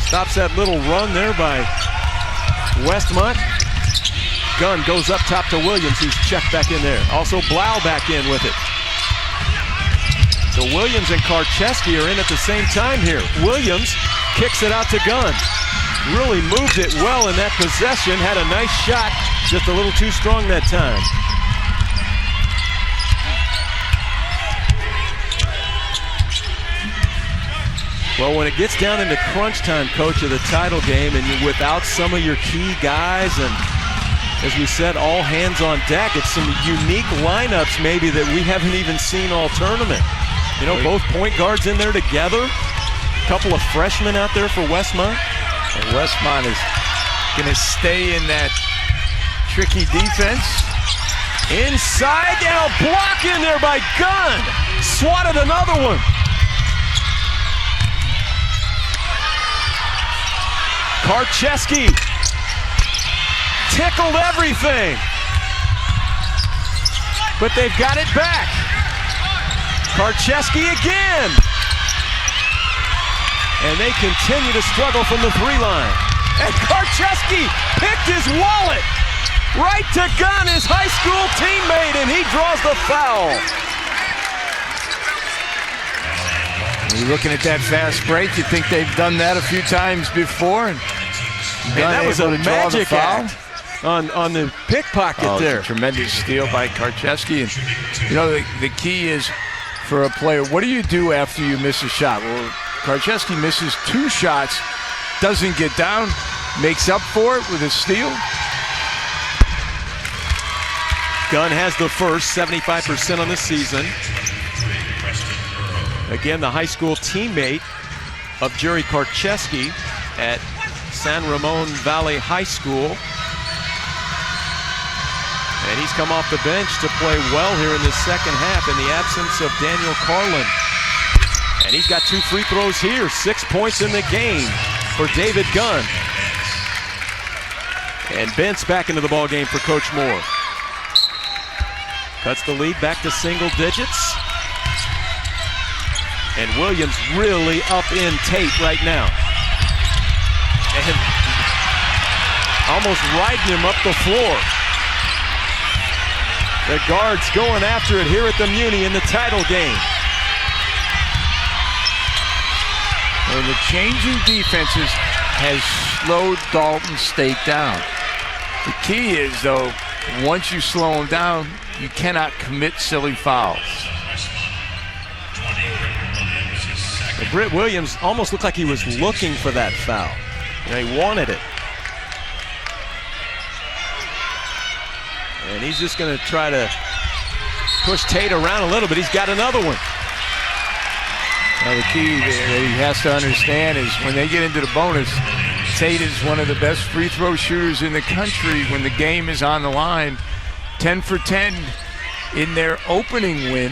Stops that little run there by Westmont. Gunn goes up top to Williams, who's checked back in there. Also Blau back in with it. So Williams and Karcheski are in at the same time here. Williams kicks it out to Gunn. Really moved it well in that possession. Had a nice shot, just a little too strong that time. Well, when it gets down into crunch time, Coach, of the title game, and you're without some of your key guys, and as we said, all hands on deck, it's some unique lineups maybe that we haven't even seen all tournament. You know, both point guards in there together, a couple of freshmen out there for Westmont. And Westmont is going to stay in that tricky defense. Inside, and a block in there by Gunn. Swatted another one. Karcheski tickled everything, but they've got it back. Karcheski again, and they continue to struggle from the three line. And Karcheski picked his wallet right to Gunn, his high school teammate, and he draws the foul. You're looking at that fast break. You think they've done that a few times before, and that was a magic act on the pickpocket there. Tremendous steal by Karcheski. And you know, the key is for a player, what do you do after you miss a shot? Well, Karcheski misses 2 shots, doesn't get down, makes up for it with a steal. Gunn has the first, 75% on the season. Again, the high school teammate of Jerry Karcheski at San Ramon Valley High School. And he's come off the bench to play well here in the second half in the absence of Daniel Carlin. And he's got 2 free throws here, 6 points in the game for David Gunn. And Bent's back into the ball game for Coach Moore. Cuts the lead back to single digits. And Williams really up in Tate right now. And almost riding him up the floor. The guards going after it here at the Muni in the title game. And the changing defenses has slowed Dalton State down. The key is, though, once you slow them down, you cannot commit silly fouls. Britt Williams almost looked like he was looking for that foul. You know, he wanted it. And he's just going to try to push Tate around a little bit. He's got another one. Now, the key that he has to understand is when they get into the bonus, Tate is one of the best free throw shooters in the country when the game is on the line. 10 for 10 in their opening win,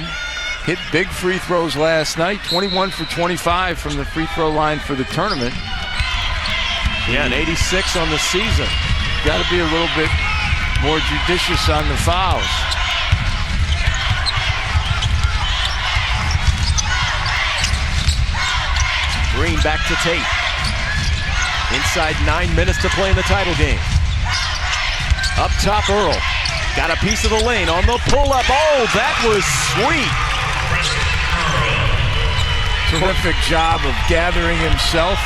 hit big free throws last night, 21 for 25 from the free throw line for the tournament. Yeah, an 86 on the season. Got to be a little bit more judicious on the fouls. Green back to Tate. Inside 9 minutes to play in the title game. Up top, Earl. Got a piece of the lane on the pull-up. Oh, that was sweet. Terrific job of gathering himself.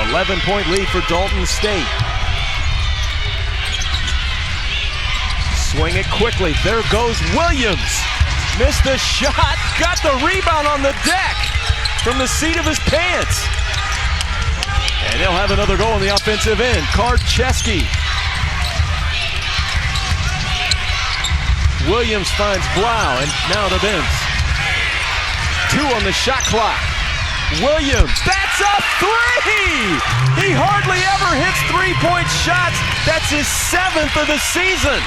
11-point lead for Dalton State. Swing it quickly. There goes Williams. Missed the shot. Got the rebound on the deck from the seat of his pants. And they'll have another goal on the offensive end. Karcheski. Williams finds Blau, and now the Benz. 2 on the shot clock. Williams, that's a 3! He hardly ever hits three-point shots. That's his 7th of the season.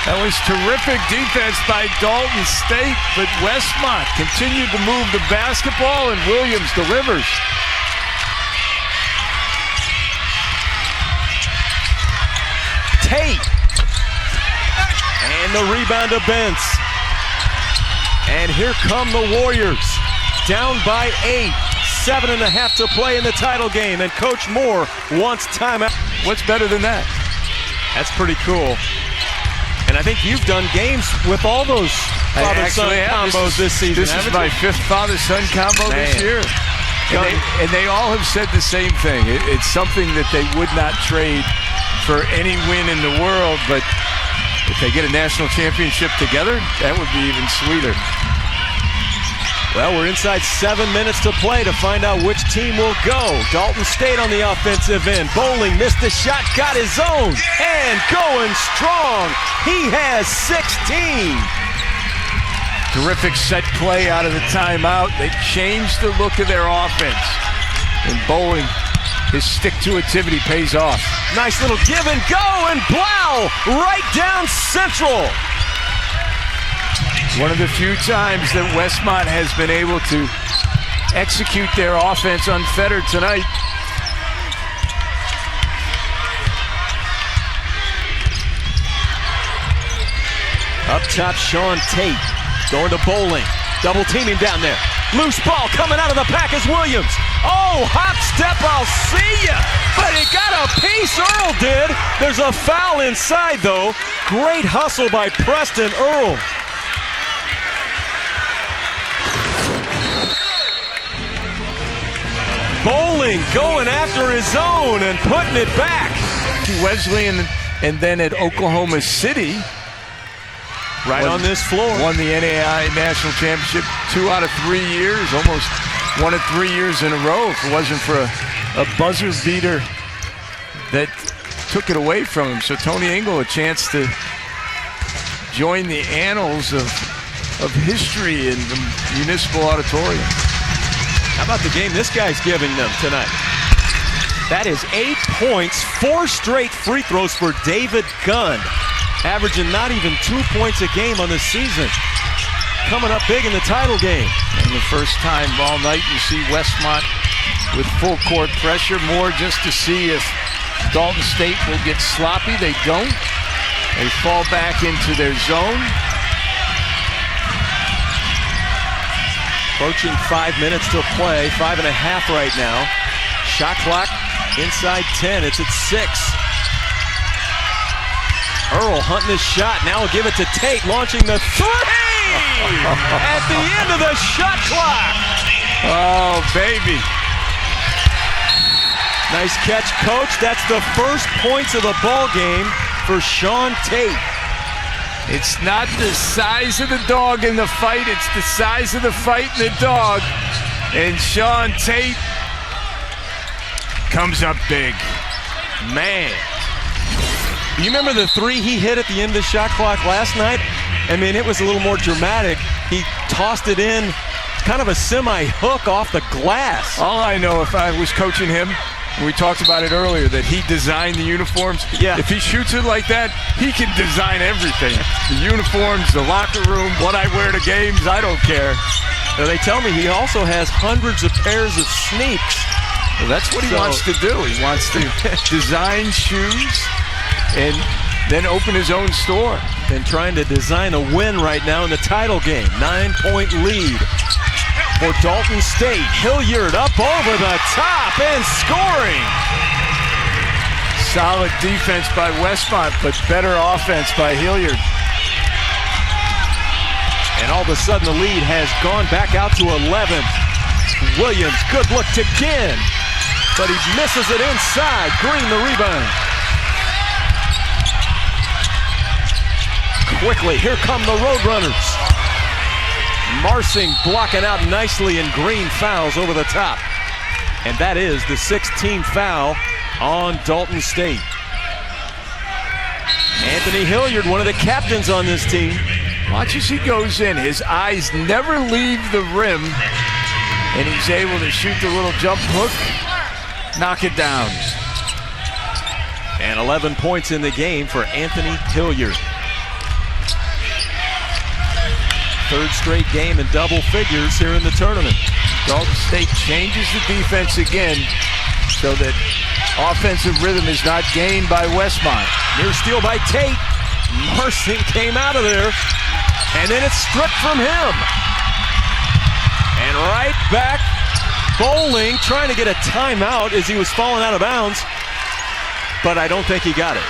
That was terrific defense by Dalton State, but Westmont continued to move the basketball, and Williams delivers. Tate. And the rebound to Bentz. And here come the Warriors. Down by 8. 7.5 to play in the title game, and Coach Moore wants timeout. What's better than that? That's pretty cool. And I think you've done games with all those father-son combos this season. This is my 5th father-son combo this year. And they all have said the same thing. It's something that they would not trade for any win in the world, but if they get a national championship together, that would be even sweeter. Well, we're inside 7 minutes to play to find out which team will go. Dalton State on the offensive end. Bowling missed the shot, got his own, and going strong. He has 16. Terrific set play out of the timeout. They changed the look of their offense. And Bowling, his stick-to-itivity pays off. Nice little give and go, and Blau right down central. One of the few times that Westmont has been able to execute their offense unfettered tonight. Up top, Sean Tate going to Bowling. Double teaming down there. Loose ball coming out of the pack is Williams. Oh, hop step, I'll see ya. But he got a piece, Earl did. There's a foul inside, though. Great hustle by Preston Earl. Bowling going after his own and putting it back. Wesleyan and then at Oklahoma City. Right on this floor. Won the NAIA National Championship 2 out of 3 years, almost 1 of 3 years in a row. If it wasn't for a buzzer beater that took it away from him. So Tony Engel, a chance to join the annals of history in the Municipal Auditorium. How about the game this guy's giving them tonight? That is 8 points, 4 straight free throws for David Gunn. Averaging not even 2 points a game on the season. Coming up big in the title game. And the first time all night you see Westmont with full court pressure, more just to see if Dalton State will get sloppy. They don't. They fall back into their zone. Approaching 5 minutes to play, 5.5 right now. Shot clock inside 10, it's at 6. Earl hunting his shot, now he'll give it to Tate, launching the 3! At the end of the shot clock! Oh, baby. Nice catch, Coach. That's the first points of the ball game for Sean Tate. It's not the size of the dog in the fight, it's the size of the fight in the dog. And Sean Tate comes up big. Man. You remember the 3 he hit at the end of the shot clock last night? I mean, it was a little more dramatic. He tossed it in, kind of a semi-hook off the glass. All I know, if I was coaching him, We talked about it earlier that he designed the uniforms. Yeah. If he shoots it like that, he can design everything. The uniforms, the locker room, what I wear to games, I don't care. They tell me he also has hundreds of pairs of sneaks. Well, that's what he wants to do. He wants to design shoes and then open his own store. And trying to design a win right now in the title game. 9-point lead for Dalton State. Hilliard up over the top and scoring. Solid defense by Westmont, but better offense by Hilliard. And all of a sudden the lead has gone back out to 11. Williams, good look to Ginn, but he misses it inside. Green the rebound. Quickly, here come the Roadrunners. Marsing blocking out nicely, and Green fouls over the top. And that is the 16th foul on Dalton State. Anthony Hilliard, one of the captains on this team. Watch as he goes in. His eyes never leave the rim, and he's able to shoot the little jump hook, knock it down. And 11 points in the game for Anthony Hilliard. Third straight game in double figures here in the tournament. Dalton State changes the defense again so that offensive rhythm is not gained by Westmont. Near steal by Tate. Marsing came out of there, and then it's stripped from him. And right back, Bowling trying to get a timeout as he was falling out of bounds, but I don't think he got it.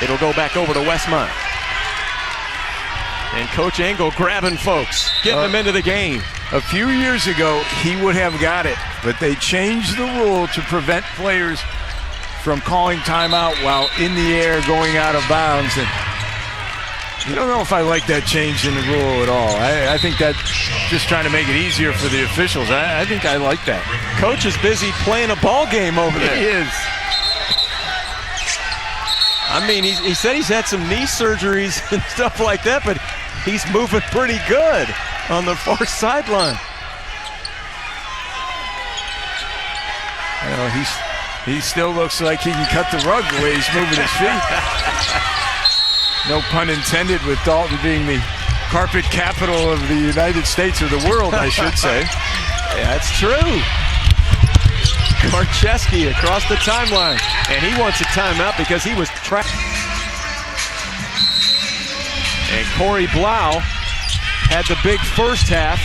It'll go back over to Westmont. And Coach Engel grabbing folks, getting them into the game. A few years ago, he would have got it, but they changed the rule to prevent players from calling timeout while in the air going out of bounds. And I don't know if I like that change in the rule at all. I think that's just trying to make it easier for the officials. I think I like that. Coach is busy playing a ball game over there. He is. I mean, he said he's had some knee surgeries and stuff like that, but he's moving pretty good on the far sideline. Well, he still looks like he can cut the rug the way he's moving his feet. No pun intended, with Dalton being the carpet capital of the United States, or the world, I should say. Yeah, that's true. Karcheski across the timeline, and he wants a timeout because he was trapped. And Corey Blau had the big first half,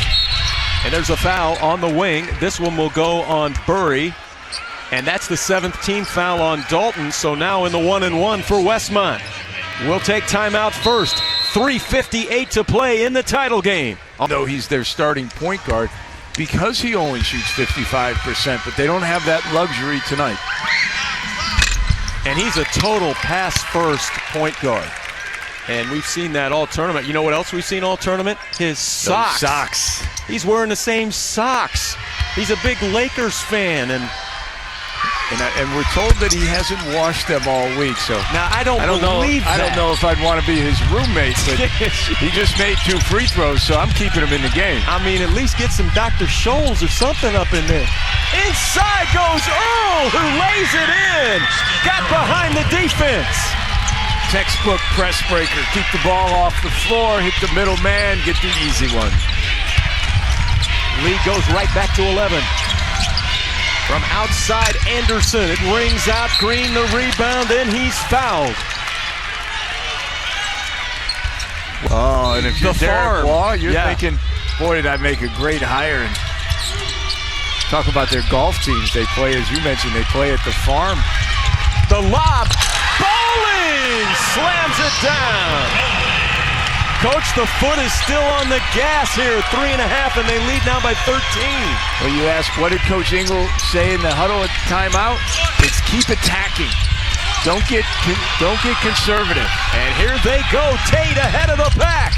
and there's a foul on the wing. This one will go on Burry, and that's the 17th foul on Dalton. So now in the 1-and-1 for Westmont. We'll take timeout first. 3:58 to play in the title game. Although he's their starting point guard, because he only shoots 55%, but they don't have that luxury tonight. And he's a total pass-first point guard. And we've seen that all tournament. You know what else we've seen all tournament? His socks. Those socks. He's wearing the same socks. He's a big Lakers fan, and we're told that he hasn't washed them all week. So now I don't believe that. I don't know if I'd want to be his roommate, but he just made 2 free throws, so I'm keeping him in the game. I mean, at least get some Dr. Scholl's or something up in there. Inside goes Earl, who lays it in. Got behind the defense. Textbook press breaker. Keep the ball off the floor, hit the middle man, get the easy one. Lead goes right back to 11. From outside Anderson, it rings out. Green the rebound, and he's fouled. Oh, and if you're Derek Law, you're thinking, boy, did I make a great hire. And talk about their golf teams. They play, as you mentioned, they play at the farm. The lob. Bowling slams it down. Coach, the foot is still on the gas here. 3.5, and they lead now by 13. Well, you ask, what did Coach Engel say in the huddle at the timeout? It's keep attacking. Don't get conservative. And here they go. Tate ahead of the pack.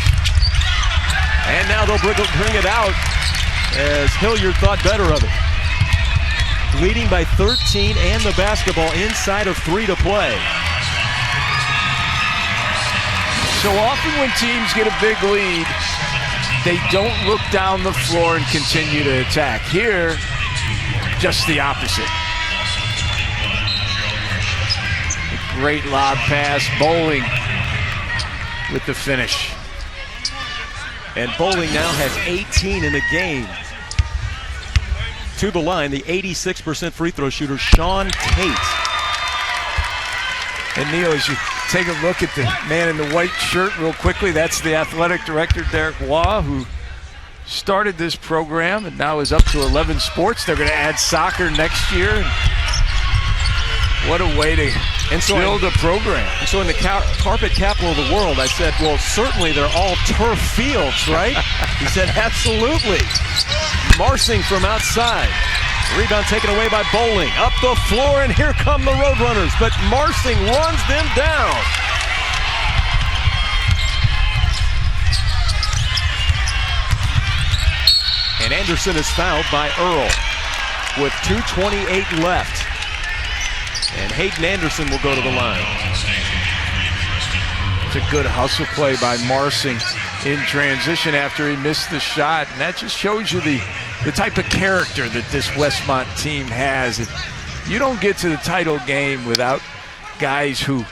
And now they'll bring it out as Hilliard thought better of it. Leading by 13 and the basketball inside of 3 to play. So often when teams get a big lead, they don't look down the floor and continue to attack. Here, just the opposite. Great lob pass. Bowling with the finish. And Bowling now has 18 in the game. To the line, the 86% free throw shooter, Sean Tate. And Neil, as you take a look at the man in the white shirt real quickly, that's the athletic director, Derek Waugh, who started this program and now is up to 11 sports. They're going to add soccer next year. What a way to build a program. And so in the carpet capital of the world, I said, well, certainly they're all turf fields, right? He said, absolutely. Marsing from outside. Rebound taken away by Bowling. Up the floor, and here come the Roadrunners. But Marsing runs them down. And Anderson is fouled by Earl with 2:28 left. And Hayden Anderson will go to the line. It's a good hustle play by Marsing in transition after he missed the shot. And that just shows you the type of character that this Westmont team has. You don't get to the title game without guys who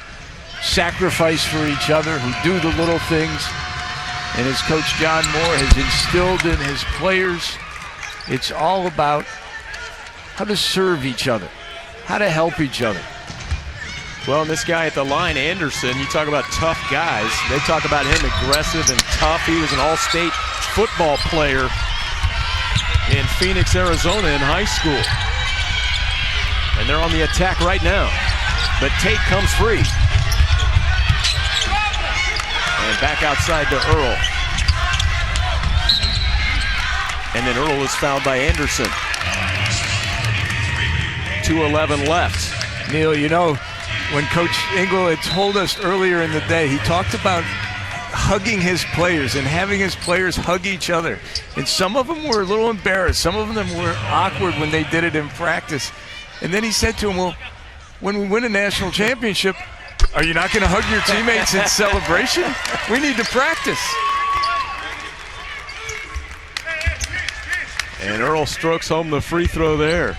sacrifice for each other, who do the little things. And as Coach John Moore has instilled in his players, it's all about how to serve each other, how to help each other. Well, and this guy at the line, Anderson, you talk about tough guys. They talk about him aggressive and tough. He was an all-state football player in Phoenix, Arizona in high school. And they're on the attack right now. But Tate comes free. And back outside to Earl. And then Earl is fouled by Anderson. 2:11 left. Neil, you know, when Coach Engel had told us earlier in the day, he talked about hugging his players and having his players hug each other. And some of them were a little embarrassed. Some of them were awkward when they did it in practice. And then he said to him, well, when we win a national championship, are you not going to hug your teammates in celebration? We need to practice. And Earl strokes home the free throw there.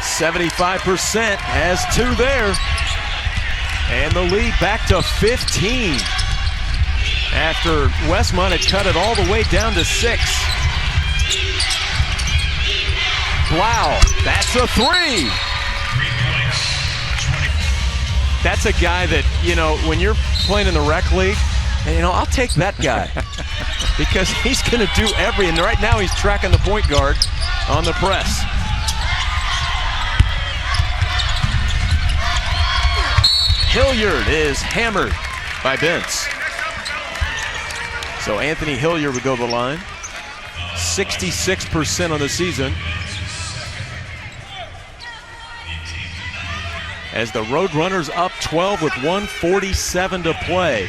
75% has two there. And the lead back to 15. After Westmont had cut it all the way down to 6. Wow, that's a three. That's a guy that, you know, when you're playing in the rec league, you know, I'll take that guy because he's going to do and right now he's tracking the point guard on the press. Hilliard is hammered by Bentz. So Anthony Hilliard would go to the line. 66% on the season. As the Roadrunners up 12 with 1:47 to play.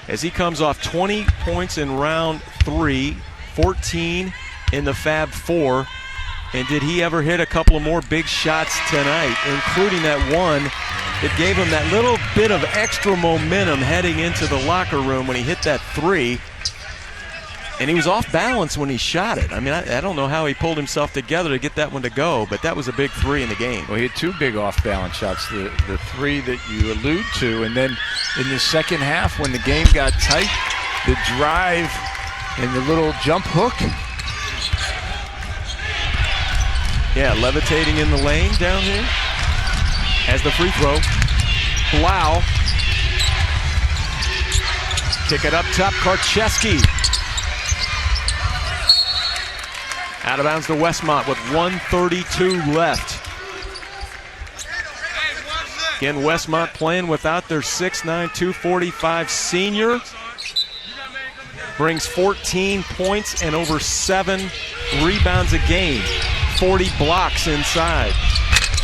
As he comes off 20 points in round 3, 14 in the Fab 4. And did he ever hit a couple of more big shots tonight, including that one that gave him that little bit of extra momentum heading into the locker room when he hit that three. And he was off balance when he shot it. I mean, I don't know how he pulled himself together to get that one to go, but that was a big three in the game. Well, he had two big off-balance shots, the three that you allude to, and then in the second half when the game got tight, the drive and the little jump hook. Yeah, levitating in the lane down here. Has the free throw. Blau. Kick it up top, Karcheski. Out of bounds to Westmont with 1:32 left. Again, Westmont playing without their 6'9", 245 senior. Brings 14 points and over 7 rebounds a game. 40 blocks inside.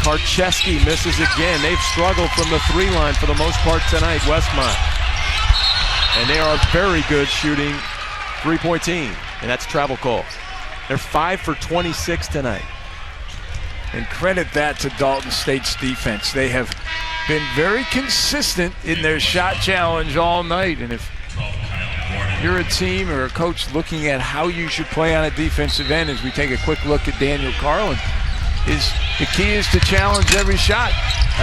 Karcheski misses again. They've struggled from the three line for the most part tonight, Westmont. And they are very good shooting three-point team, and that's a travel call. They're 5 for 26 tonight. And credit that to Dalton State's defense. They have been very consistent in their shot challenge all night. And if you're a team or a coach looking at how you should play on a defensive end, as we take a quick look at Daniel Carlin, is the key is to challenge every shot.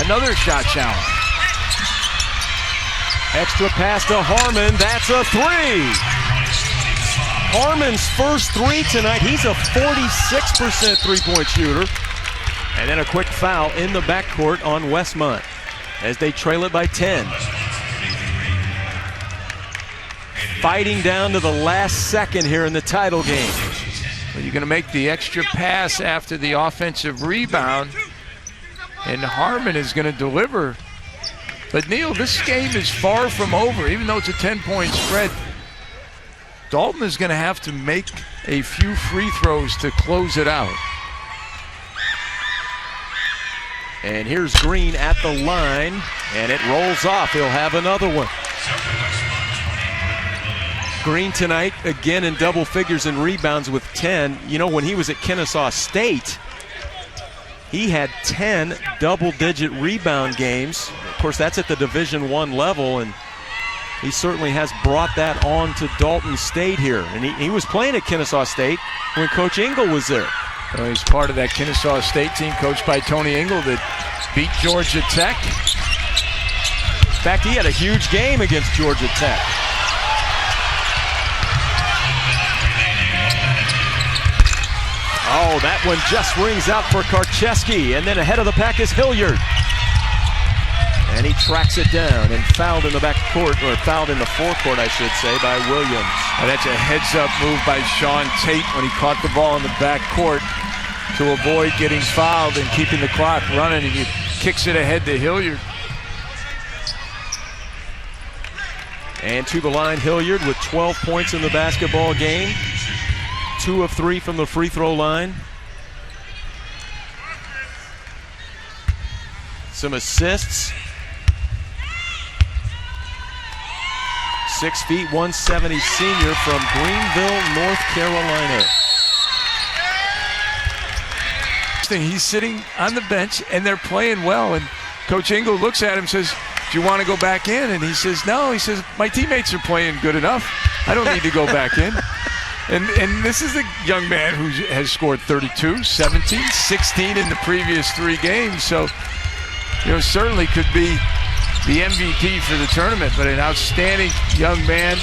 Another shot challenge. Extra pass to Harmon. That's a three. Harmon's first three tonight. He's a 46% three-point shooter. And then a quick foul in the backcourt on Westmont as they trail it by 10. Fighting down to the last second here in the title game. Well, you're going to make the extra pass after the offensive rebound, and Harmon is going to deliver. But Neil, this game is far from over. Even though it's a 10-point spread, Dalton is going to have to make a few free throws to close it out. And here's Green at the line, and it rolls off. He'll have another one. Green tonight, again in double figures in rebounds with 10. You know, when he was at Kennesaw State, he had 10 double-digit rebound games. Of course, that's at the Division I level, and he certainly has brought that on to Dalton State here. And he was playing at Kennesaw State when Coach Engel was there. Well, he's part of that Kennesaw State team coached by Tony Engel that beat Georgia Tech. In fact, he had a huge game against Georgia Tech. Oh, that one just rings out for Karcheski, and then ahead of the pack is Hilliard. And he tracks it down and fouled in the backcourt, or fouled in the forecourt, I should say, by Williams. Well, that's a heads-up move by Sean Tate when he caught the ball in the backcourt to avoid getting fouled and keeping the clock running, and he kicks it ahead to Hilliard. And to the line, Hilliard with 12 points in the basketball game. 2 of 3 from the free throw line. Some assists. 6 feet, 170 senior from Greenville, North Carolina. He's sitting on the bench and they're playing well, and Coach Engel looks at him and says, "Do you want to go back in?" And he says, "No." He says, "My teammates are playing good enough. I don't need to go back in." And this is a young man who has scored 32, 17, 16 in the previous 3 games. So, you know, certainly could be the MVP for the tournament, but an outstanding young man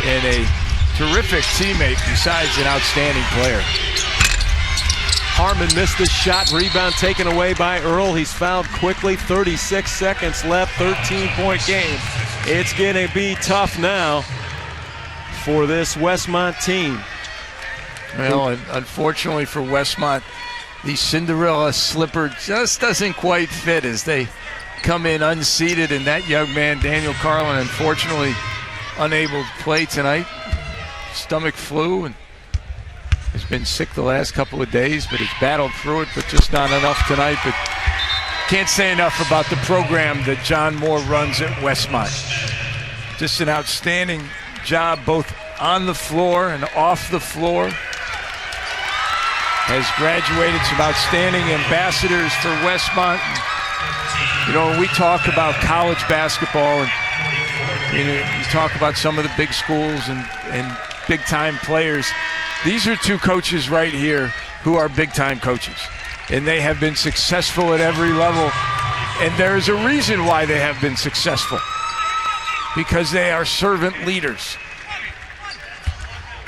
and a terrific teammate besides an outstanding player. Harmon missed the shot. Rebound taken away by Earl. He's fouled quickly. 36 seconds left. 13-point game. It's going to be tough now for this Westmont team. Well, unfortunately for Westmont, the Cinderella slipper just doesn't quite fit as they come in unseated, and that young man, Daniel Carlin, unfortunately unable to play tonight. Stomach flu and has been sick the last couple of days, but has battled through it, but just not enough tonight. But can't say enough about the program that John Moore runs at Westmont. Just an outstanding job both on the floor and off the floor. Has graduated some outstanding ambassadors for Westmont. You know, when we talk about college basketball and you talk about some of the big schools and big-time players, these are 2 coaches right here who are big-time coaches. And they have been successful at every level. And there is a reason why they have been successful. Because they are servant leaders.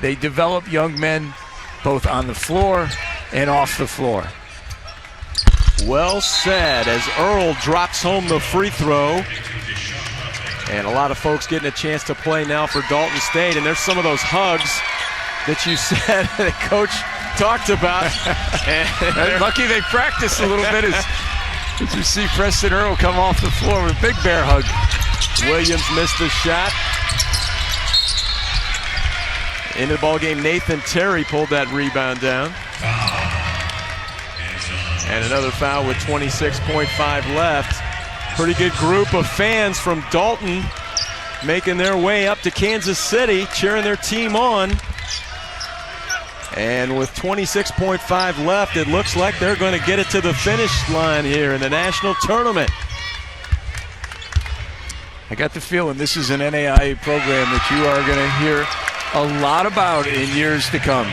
They develop young men both on the floor and off the floor. Well said, as Earl drops home the free throw. And a lot of folks getting a chance to play now for Dalton State. And there's some of those hugs that you said that Coach talked about. And lucky they practiced a little bit as you see Preston Earl come off the floor with a big bear hug. Williams missed the shot. Into the ball game, Nathan Terry pulled that rebound down. And another foul with 26.5 left. Pretty good group of fans from Dalton making their way up to Kansas City, cheering their team on. And with 26.5 left, it looks like they're going to get it to the finish line here in the national tournament. I got the feeling this is an NAIA program that you are going to hear a lot about in years to come.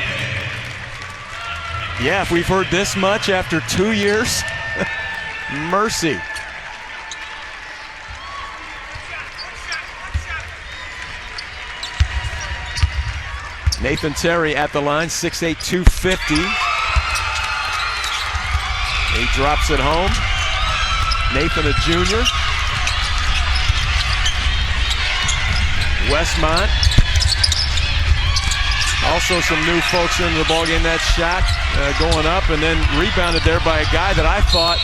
Yeah, if we've heard this much after 2 years, mercy. Nathan Terry at the line, 6'8", 250. He drops it home. Nathan, a junior. Westmont. Also some new folks into the ballgame. That shot going up and then rebounded there by a guy that I thought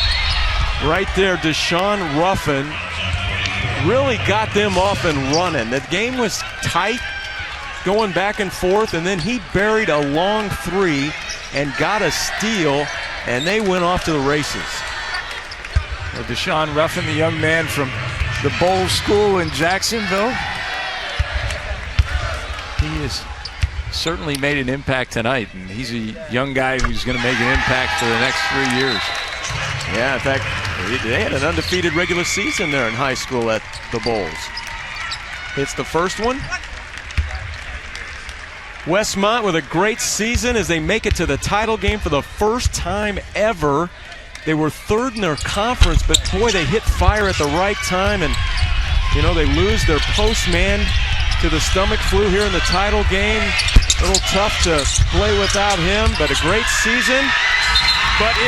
right there, Deshaun Ruffin, really got them off and running. The game was tight, going back and forth, and then he buried a long three and got a steal, and they went off to the races. Well, Deshaun Ruffin, the young man from the Bowl School in Jacksonville, he has certainly made an impact tonight, and he's a young guy who's going to make an impact for the next 3 years. Yeah, in fact, they had an undefeated regular season there in high school at the Bowls. Hits the first one. Westmont with a great season as they make it to the title game for the first time ever. They were third in their conference, but boy, they hit fire at the right time, and you know, they lose their postman to the stomach flu here in the title game. A little tough to play without him, but a great season. But